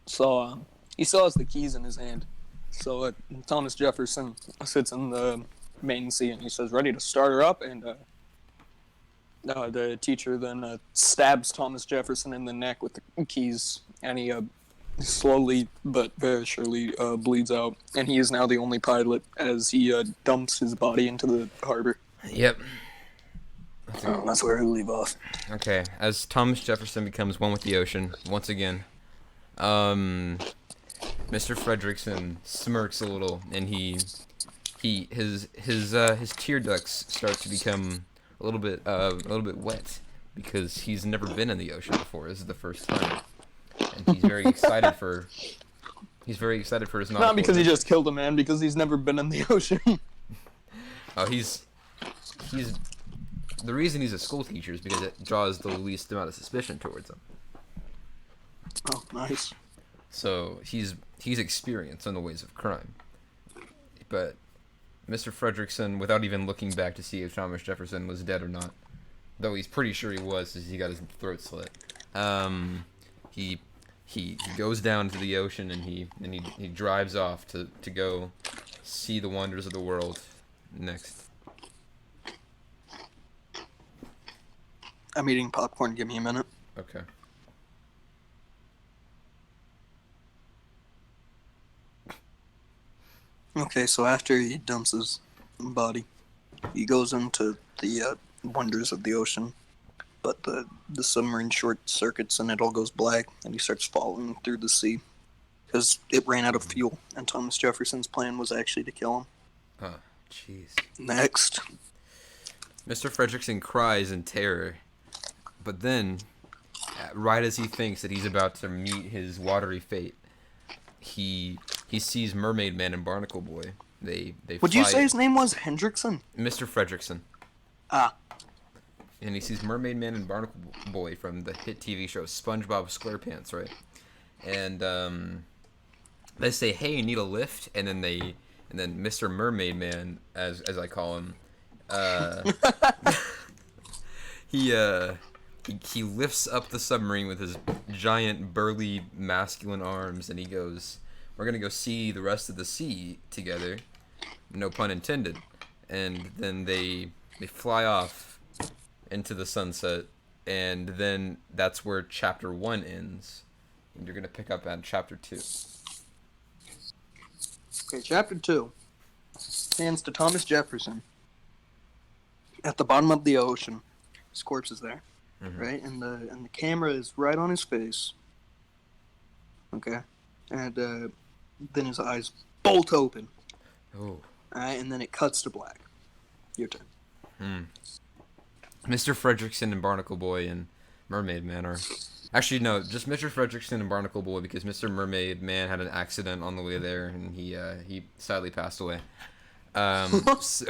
So, he still has the keys in his hand. So, Thomas Jefferson sits in the main seat, and he says, ready to start her up, and the teacher then stabs Thomas Jefferson in the neck with the keys, and he slowly but very surely bleeds out. And he is now the only pilot as he dumps his body into the harbor. Yep. That's where we leave off. Okay, as Thomas Jefferson becomes one with the ocean once again, Mr. Fredrickson smirks a little, and his tear ducts start to become a little bit wet because he's never been in the ocean before. This is the first time, and he's very excited for his nautical. Not because he just killed a man, because he's never been in the ocean. Oh, he's the reason he's a school teacher is because it draws the least amount of suspicion towards him. Oh, nice. So he's experienced in the ways of crime. But Mr. Fredrickson, without even looking back to see if Thomas Jefferson was dead or not, though he's pretty sure he was, as he got his throat slit. He goes down to the ocean, and he drives off to go see the wonders of the world. Next. I'm eating popcorn. Give me a minute. Okay. Okay, so after he dumps his body, he goes into the wonders of the ocean, but the submarine short circuits and it all goes black, and he starts falling through the sea because it ran out of fuel, and Thomas Jefferson's plan was actually to kill him. Oh, jeez. Next. Mr. Fredrickson cries in terror, but then, right as he thinks that he's about to meet his watery fate, he sees Mermaid Man and Barnacle Boy. They Would you say his name was Hendrickson? Mr. Fredrickson. Ah. And he sees Mermaid Man and Barnacle Boy from the hit TV show SpongeBob SquarePants, right? And they say, "Hey, need a lift?" And then Mr. Mermaid Man, as I call him, he lifts up the submarine with his giant, burly, masculine arms, and he goes, "We're gonna go see the rest of the sea together," no pun intended. And then they fly off into the sunset, and then that's where chapter 1 ends, and you're gonna pick up on chapter 2. Okay, chapter 2 stands to Thomas Jefferson at the bottom of the ocean. His corpse is there. Mm-hmm. Right, and the camera is right on his face. Okay, and then his eyes bolt open. Oh. Alright, and then it cuts to black. Your turn. Mr. Fredrickson and Barnacle Boy and Mermaid Man are... Actually, no, just Mr. Fredrickson and Barnacle Boy, because Mr. Mermaid Man had an accident on the way there, and he sadly passed away. So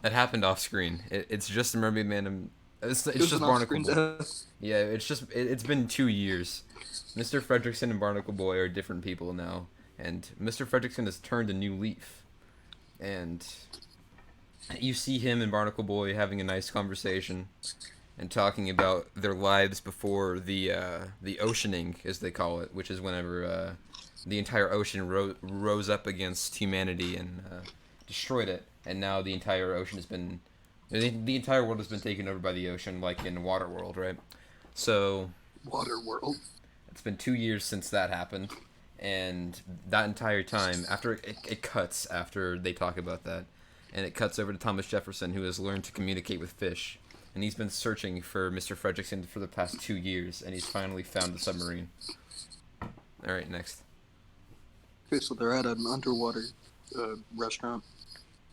that happened off screen. It's just the Mermaid Man and... It's just Barnacle Boy. Yeah, it's been 2 years. Mr. Fredrickson and Barnacle Boy are different people now, and Mr. Fredrickson has turned a new leaf. And you see him and Barnacle Boy having a nice conversation and talking about their lives before the oceaning, as they call it, which is whenever the entire ocean rose up against humanity and destroyed it, and now the entire ocean has been... The entire world has been taken over by the ocean, like in Waterworld, right? So... Waterworld. It's been 2 years since that happened, and that entire time, after it cuts after they talk about that, and it cuts over to Thomas Jefferson, who has learned to communicate with fish, and he's been searching for Mr. Fredrickson for the past 2 years, and he's finally found the submarine. Alright, next. Okay, so they're at an underwater restaurant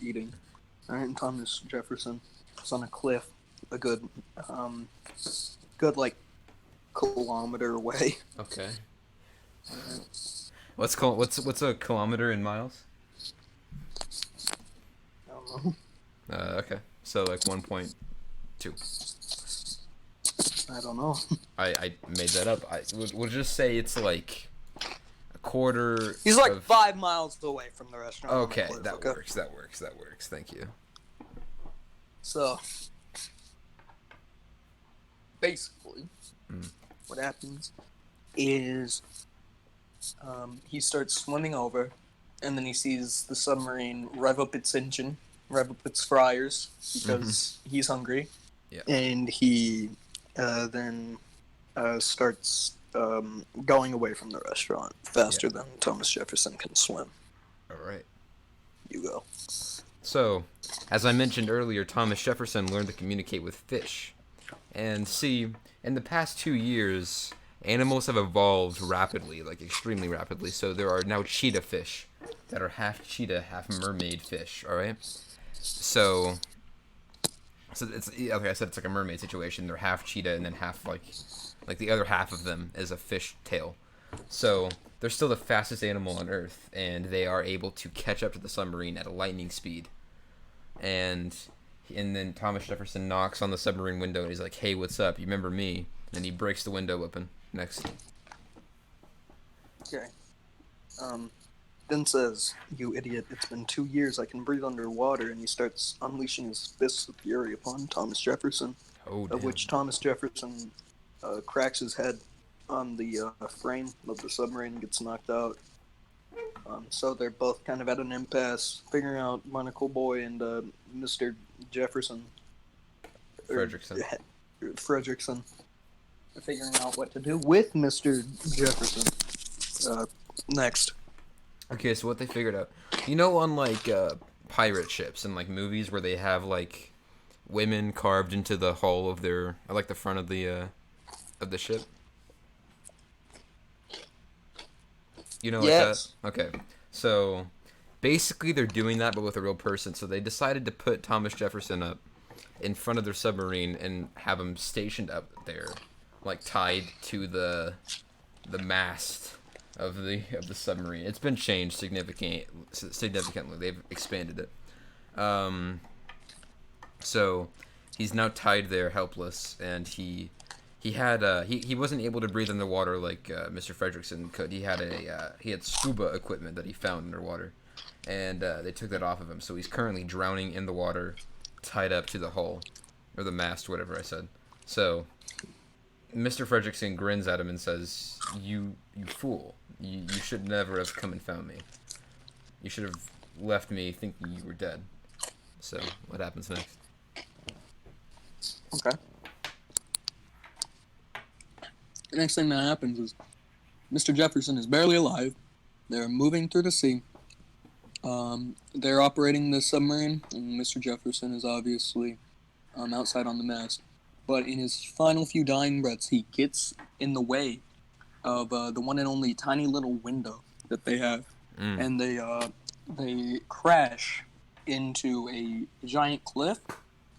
eating. Alright, and Thomas Jefferson is on a cliff, a good like kilometer away. Okay. What's a kilometer in miles? I don't know. Okay. So like 1.2. I don't know. I made that up. We'll just say it's like a quarter. He's like of... 5 miles away from the restaurant. Okay, that works. That works. Thank you. So, basically, what happens is he starts swimming over, and then he sees the submarine rev up its engine, rev up its fryers, because he's hungry. Yeah. And he then starts going away from the restaurant faster than Thomas Jefferson can swim. All right. You go. So, as I mentioned earlier, Thomas Jefferson learned to communicate with fish. And see, in the past 2 years, animals have evolved rapidly, like extremely rapidly. So there are now cheetah fish that are half cheetah, half mermaid fish, all right? So it's okay, I said it's like a mermaid situation. They're half cheetah and then half like the other half of them is a fish tail. So they're still the fastest animal on Earth, and they are able to catch up to the submarine at a lightning speed. And then Thomas Jefferson knocks on the submarine window, and he's like, "Hey, what's up? You remember me?" And he breaks the window open. Next. Okay. Then says, "You idiot, it's been 2 years, I can breathe underwater," and he starts unleashing his fists of fury upon Thomas Jefferson, Oh, of damn. which Thomas Jefferson cracks his head on the frame of the submarine and gets knocked out. So they're both kind of at an impasse, figuring out Monocle Boy and Mr. Jefferson. Frederickson. Frederickson. They're figuring out what to do with Mr. Jefferson. Next. Okay, so what they figured out, you know, on like pirate ships and like movies where they have like women carved into the hull of their, or like the front of the ship. You know, like Yes. that. Okay, so basically they're doing that, but with a real person. So they decided to put Thomas Jefferson up in front of their submarine and have him stationed up there, like tied to the mast of the submarine. It's been changed significantly. They've expanded it. So he's now tied there, helpless, and he wasn't able to breathe underwater like Mr. Frederickson could. He had scuba equipment that he found underwater, and they took that off of him. So he's currently drowning in the water, tied up to the hull or the mast, whatever I said. So Mr. Frederickson grins at him and says, "You fool! You should never have come and found me. You should have left me thinking you were dead." So what happens next? Okay. The next thing that happens is Mr. Jefferson is barely alive. They're moving through the sea. They're operating the submarine, and Mr. Jefferson is obviously outside on the mast. But in his final few dying breaths, he gets in the way of the one and only tiny little window that they have, and they crash into a giant cliff.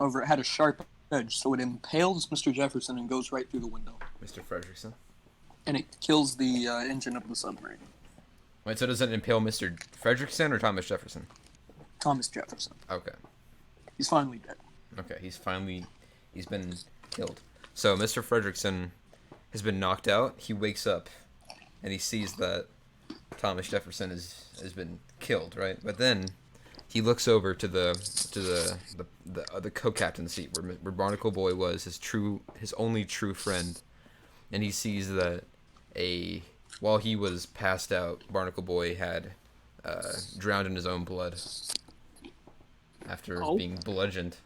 Over it had a sharp edge, so it impales Mr. Jefferson and goes right through the window. Mr. Frederickson. And it kills the engine of the submarine. Wait, so does it impale Mr. Frederickson or Thomas Jefferson? Thomas Jefferson. Okay. He's finally dead. Okay, he's been killed. So Mr. Frederickson has been knocked out. He wakes up, and he sees that Thomas Jefferson has been killed, right? But then he looks over to the co-captain's seat where Barnacle Boy was, his only true friend, and he sees that while he was passed out, Barnacle Boy had drowned in his own blood after being bludgeoned.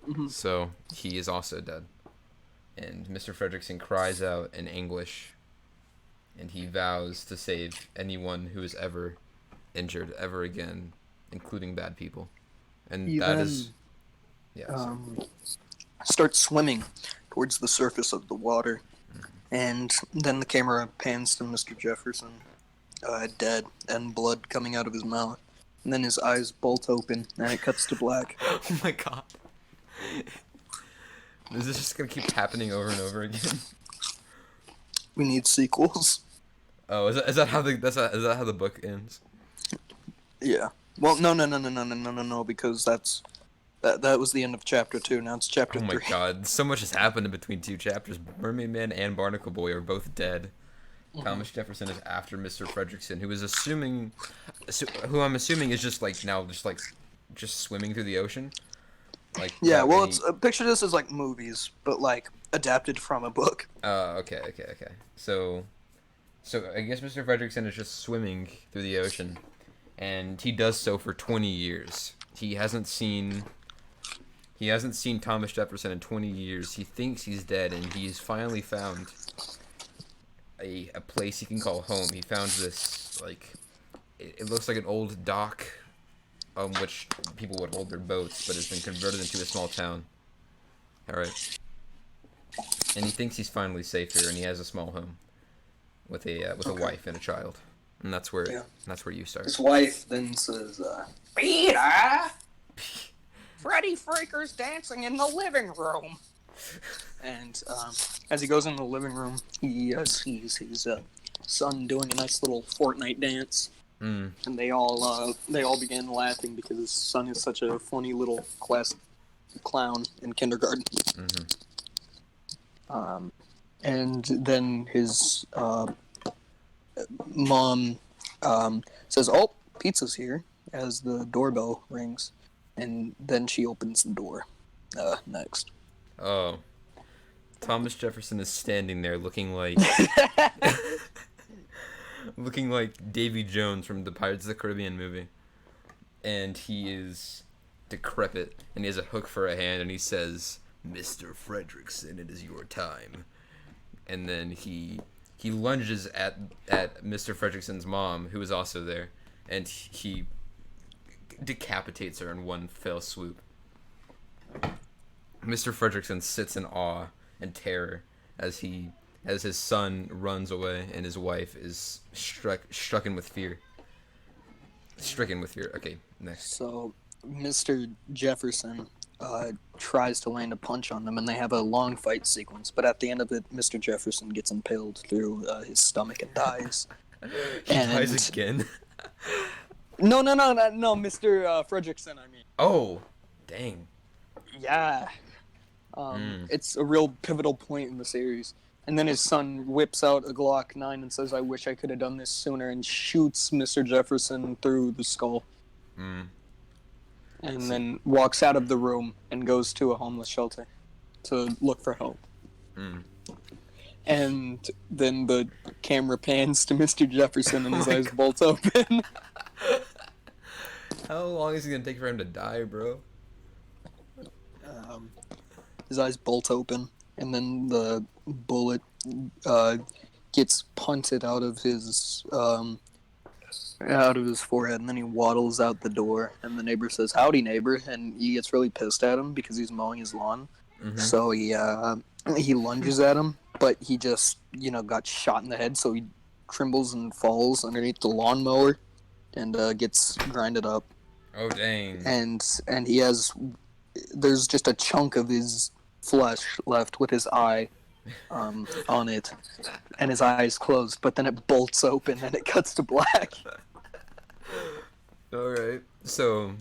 Mm-hmm. So he is also dead. And Mr. Frederickson cries out in anguish, and he vows to save anyone who is ever injured ever again, including bad people. And He that then, is... Yeah. starts swimming towards the surface of the water. And then the camera pans to Mr. Jefferson, dead, and blood coming out of his mouth. And then his eyes bolt open, and it cuts to black. Oh my god. Is this just gonna keep happening over and over again? We need sequels. Oh, is that how is that how the book ends? Yeah. Well, no, because that was the end of chapter 2. Now it's chapter Oh my 3. God, so much has happened in between two chapters. Mermaid Man and Barnacle Boy are both dead. Hmm. Thomas Jefferson is after Mr. Fredrickson, who I'm assuming is just like now, just swimming through the ocean, like Yeah. without Well, any. it's picture this as like movies, but like adapted from a book. Okay. So I guess Mr. Fredrickson is just swimming through the ocean, and he does so for 20 years. He hasn't seen Thomas Jefferson in 20 years. He thinks he's dead, and he's finally found a place he can call home. He found this, like, it looks like an old dock on which people would hold their boats, but it's been converted into a small town. All right, and he thinks he's finally safe here, and he has a small home with a Okay. wife and a child, and that's where Yeah. that's where you start. His wife then says, "Peter, Freddy Freaker's dancing in the living room." And as he goes in the living room, he sees his son doing a nice little Fortnite dance, Mm. and they all begin laughing because his son is such a funny little class clown in kindergarten. Mm-hmm. And then his mom says, "Oh, pizza's here," as the doorbell rings, and then she opens the door. Next. Oh, Thomas Jefferson is standing there looking like Davy Jones from the Pirates of the Caribbean movie, and he is decrepit, and he has a hook for a hand, and he says, "Mr. Fredrickson, it is your time." And then he lunges at Mr. Fredrickson's mom, who is also there, and he decapitates her in one fell swoop. Mr. Fredrickson sits in awe and terror as his son runs away and his wife is stricken with fear. Stricken with fear. Okay, next. So, Mr. Jefferson tries to land a punch on them, and they have a long fight sequence. But at the end of it, Mr. Jefferson gets impaled through his stomach and dies. He And dies again. no, Mr. Fredrickson. I mean, Oh, dang. yeah. It's a real pivotal point in the series. And then his son whips out a Glock 9 and says, "I wish I could have done this sooner," and shoots Mr. Jefferson through the skull. Mm. And then walks out of the room and goes to a homeless shelter to look for help. Mm. And then the camera pans to Mr. Jefferson and Oh his my eyes God. bolt open. How long is it gonna take for him to die, bro? His eyes bolt open, and then the bullet gets punted out of his forehead, and then he waddles out the door. And the neighbor says, "Howdy, neighbor," and he gets really pissed at him because he's mowing his lawn. Mm-hmm. So he lunges at him, but he just got shot in the head, so he trembles and falls underneath the lawnmower and gets grinded up. Oh, dang. And there's just a chunk of his flesh left with his eye on it, and his eye is closed, but then it bolts open and it cuts to black. All right. So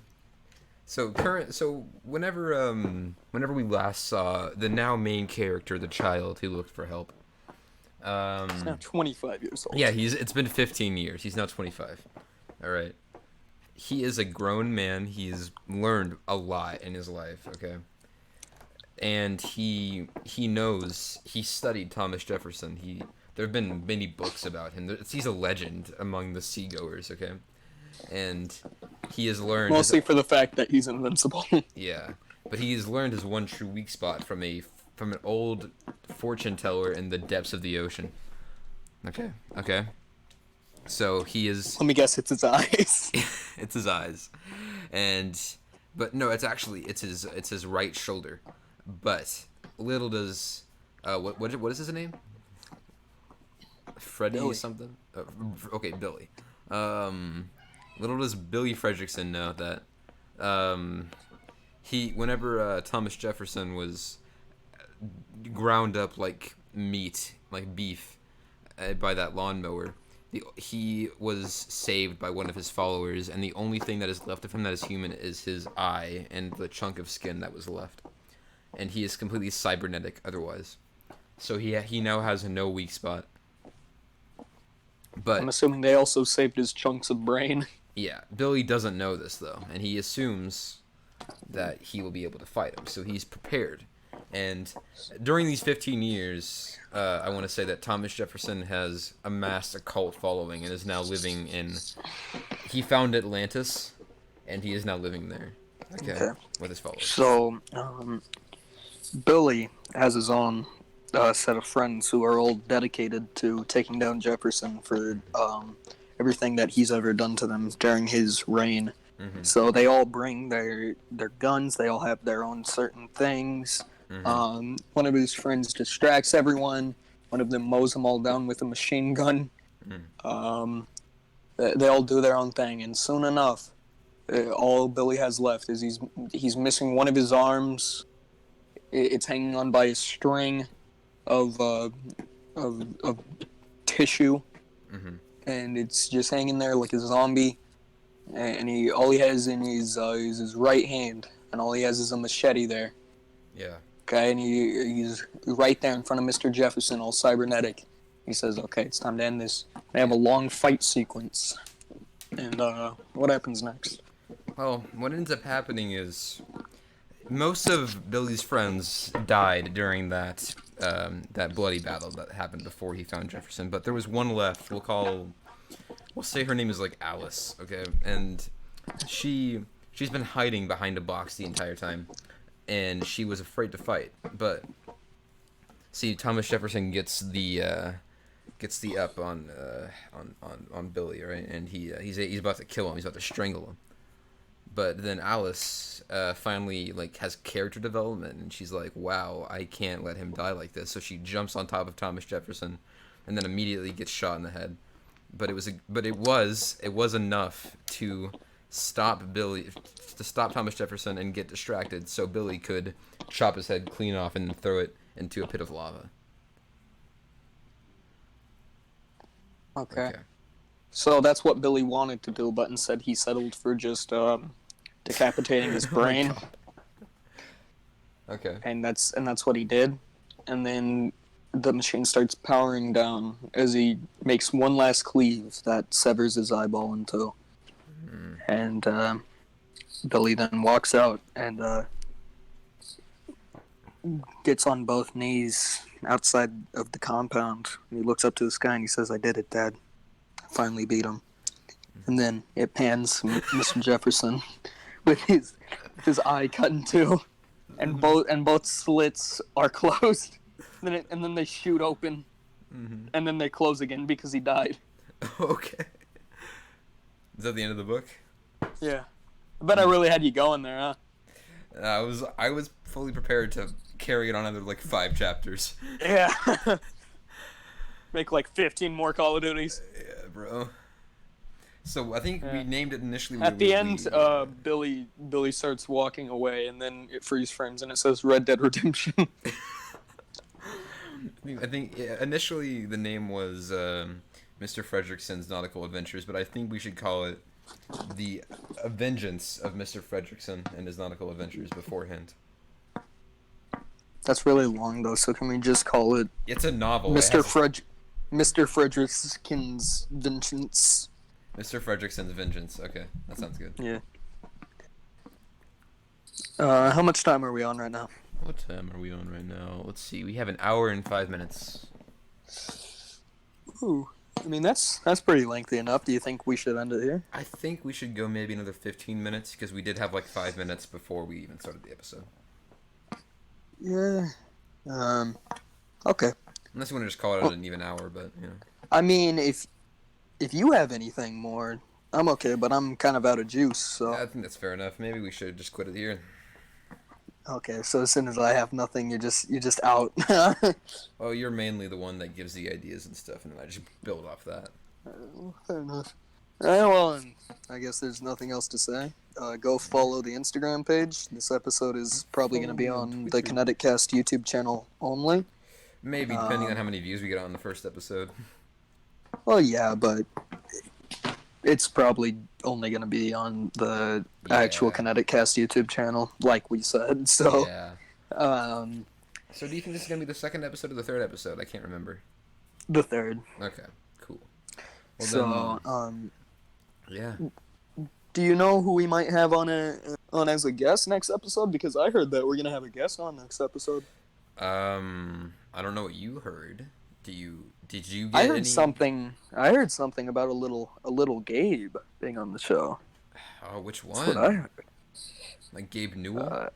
whenever we last saw the now main character, the child who looked for help. He's now 25 years old. Yeah, it's been 15 years. He's now 25. All right. He is a grown man. He's learned a lot in his life, okay? And he knows, he studied Thomas Jefferson. There have been many books about him. He's a legend among the seagoers, okay? And he has learned Mostly for the fact that he's invincible. yeah, but he has learned his one true weak spot from an old fortune teller in the depths of the ocean. Okay. So he is. Let me guess, it's his eyes. It's his eyes, but no, it's his right shoulder. But little does what is his name? Freddie Billy. something. Okay, Billy. Little does Billy Fredrickson know that whenever Thomas Jefferson was ground up like meat, like beef, by that lawnmower, he was saved by one of his followers, and the only thing that is left of him that is human is his eye and the chunk of skin that was left. And he is completely cybernetic otherwise. So he now has no weak spot. But I'm assuming they also saved his chunks of brain. yeah, Billy doesn't know this though, and he assumes that he will be able to fight him, so he's prepared. And during these 15 years, I want to say that Thomas Jefferson has amassed a cult following and is now living in. He found Atlantis, and he is now living there. Okay. With his followers. So, Billy has his own set of friends who are all dedicated to taking down Jefferson for everything that he's ever done to them during his reign. Mm-hmm. So they all bring their guns. They all have their own certain things. Mm-hmm. One of his friends distracts everyone. One of them mows them all down with a machine gun. Mm. They all do their own thing, and soon enough, all Billy has left is he's missing one of his arms. It's hanging on by a string of tissue, Mm-hmm. and it's just hanging there like a zombie. And all he has in is his right hand, and all he has is a machete there. Yeah. Okay, and he's right there in front of Mr. Jefferson, all cybernetic. He says, "Okay, it's time to end this." They have a long fight sequence, and what happens next? Well, what ends up happening is most of Billy's friends died during that bloody battle that happened before he found Jefferson. But there was one left. We'll say her name is like Alice, okay? And she's been hiding behind a box the entire time, and she was afraid to fight. But see, Thomas Jefferson gets the up on Billy, right? And he's about to kill him. He's about to strangle him. But then Alice finally like has character development, and she's like, "Wow, I can't let him die like this." So she jumps on top of Thomas Jefferson, and then immediately gets shot in the head. But it was enough to stop Thomas Jefferson and get distracted, so Billy could chop his head clean off and throw it into a pit of lava. Okay. So that's what Billy wanted to do, but instead he settled for just decapitating his brain. Okay. And that's what he did. And then the machine starts powering down as he makes one last cleave that severs his eyeball in two. Mm. And Billy then walks out and gets on both knees outside of the compound. And he looks up to the sky and he says, "I did it, Dad. I finally beat him." And then it pans Mr. Jefferson with his eye cut in two, and both slits are closed. And then they shoot open, Mm-hmm. and then they close again because he died. Okay. Is that the end of the book? Yeah, I bet I really had you going there, huh? I was fully prepared to carry it on another like 5 chapters. Yeah. Make like 15 more Call of Duties. Yeah, bro. So I think we named it initially. At the end, Billy starts walking away, and then it freeze frames, and it says Red Dead Redemption. I think initially the name was Mr. Fredrickson's Nautical Adventures, but I think we should call it the Vengeance of Mr. Fredrickson and his Nautical Adventures beforehand. That's really long, though, so can we just call it... It's a novel. Mr. Fredrickson's Vengeance. Mr. Fredrickson's Vengeance. Okay, that sounds good. Yeah. How much time are we on right now? What time are we on right now? Let's see. We have an hour and 5 minutes. Ooh. I mean, that's pretty lengthy enough. Do you think we should end it here? I think we should go maybe another 15 minutes, because we did have like 5 minutes before we even started the episode. Yeah. Okay. Unless you want to just call it an even hour, but, you know. I mean, if you have anything more, I'm okay, but I'm kind of out of juice, so... Yeah, I think that's fair enough. Maybe we should just quit it here. Okay, so as soon as I have nothing, you're just out. Oh, you're mainly the one that gives the ideas and stuff, and then I just build off that. Fair enough. Well, I guess there's nothing else to say. Go follow the Instagram page. This episode is probably going to be on the Kinetic Kast YouTube channel only. Maybe, depending on how many views we get on the first episode. Well, yeah, but it's probably only going to be on the actual Yeah. Kinetic Kast YouTube channel, like we said. So, Yeah. um, So do you think this is gonna be the second episode or the third episode? I can't remember. the third. Okay. Cool. Well So, then. Yeah. do you know who we might have on as a guest next episode? Because I heard that we're gonna have a guest on next episode. I don't know what you heard. Did you I get heard any? something. I heard something about a little Gabe being on the show. Oh, which That's what I one? heard. Like Gabe Newell? Uh,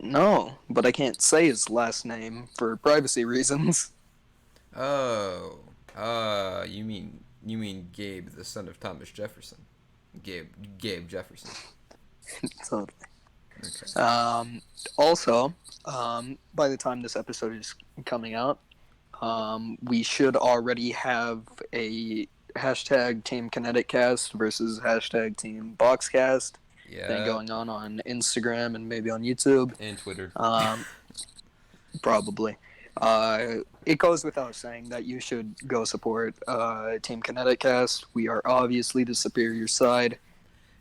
no, but I can't say his last name for privacy reasons. Oh. You mean Gabe, the son of Thomas Jefferson? Gabe Jefferson. So, Okay. also, by the time this episode is coming out, we should already have a hashtag Team Kinetic Kast versus hashtag Team Boxcast thing Yeah. going on Instagram and maybe on YouTube. And Twitter. Um, probably. It goes without saying that you should go support Team Kinetic Kast. We are obviously the superior side.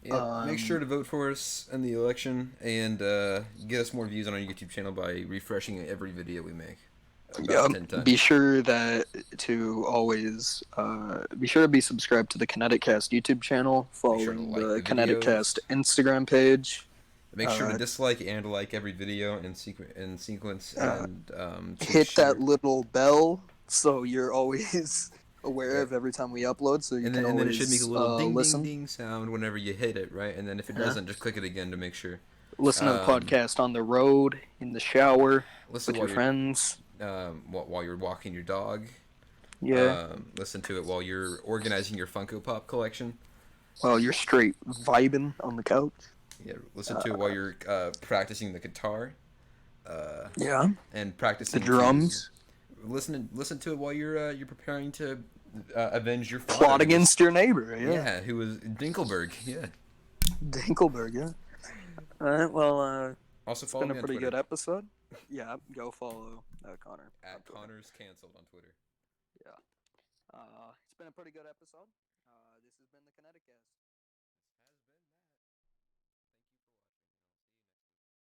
Yep. Make sure to vote for us in the election and get us more views on our YouTube channel by refreshing every video we make about 10 times. Be sure that to always be sure to be subscribed to the Kinetic Kast YouTube channel, Make sure to following like the the Kinetic videos. Kast Instagram page. Make sure to Uh, dislike and like every video in sequence and to Hit share. that little bell so you're always aware Yeah. of every time we upload, so you And can then it should make a always little ding listen. ding ding sound whenever you hit it, right? And then if it Yeah. doesn't, just click it again to make sure. Listen to the Um, podcast on the road, in the shower, Listen with while your you're friends. while you're walking your dog. Yeah. Listen to it while you're organizing your Funko Pop collection. Well, you're straight vibing on the couch. Yeah, listen to it while you're practicing the guitar. Yeah. And The practicing drums. Listen to it while you're preparing to avenge your father. Plot against your neighbor. Yeah. Yeah, who was Dinkelberg. Yeah. Dinkelberg. Yeah. All right. Well, Also it's follow been a me on pretty Twitter good episode. Yeah. Go follow Connor on at Twitter. Connor's canceled on Twitter. Yeah. It's been a pretty good episode. This has been the Kinetic Cast.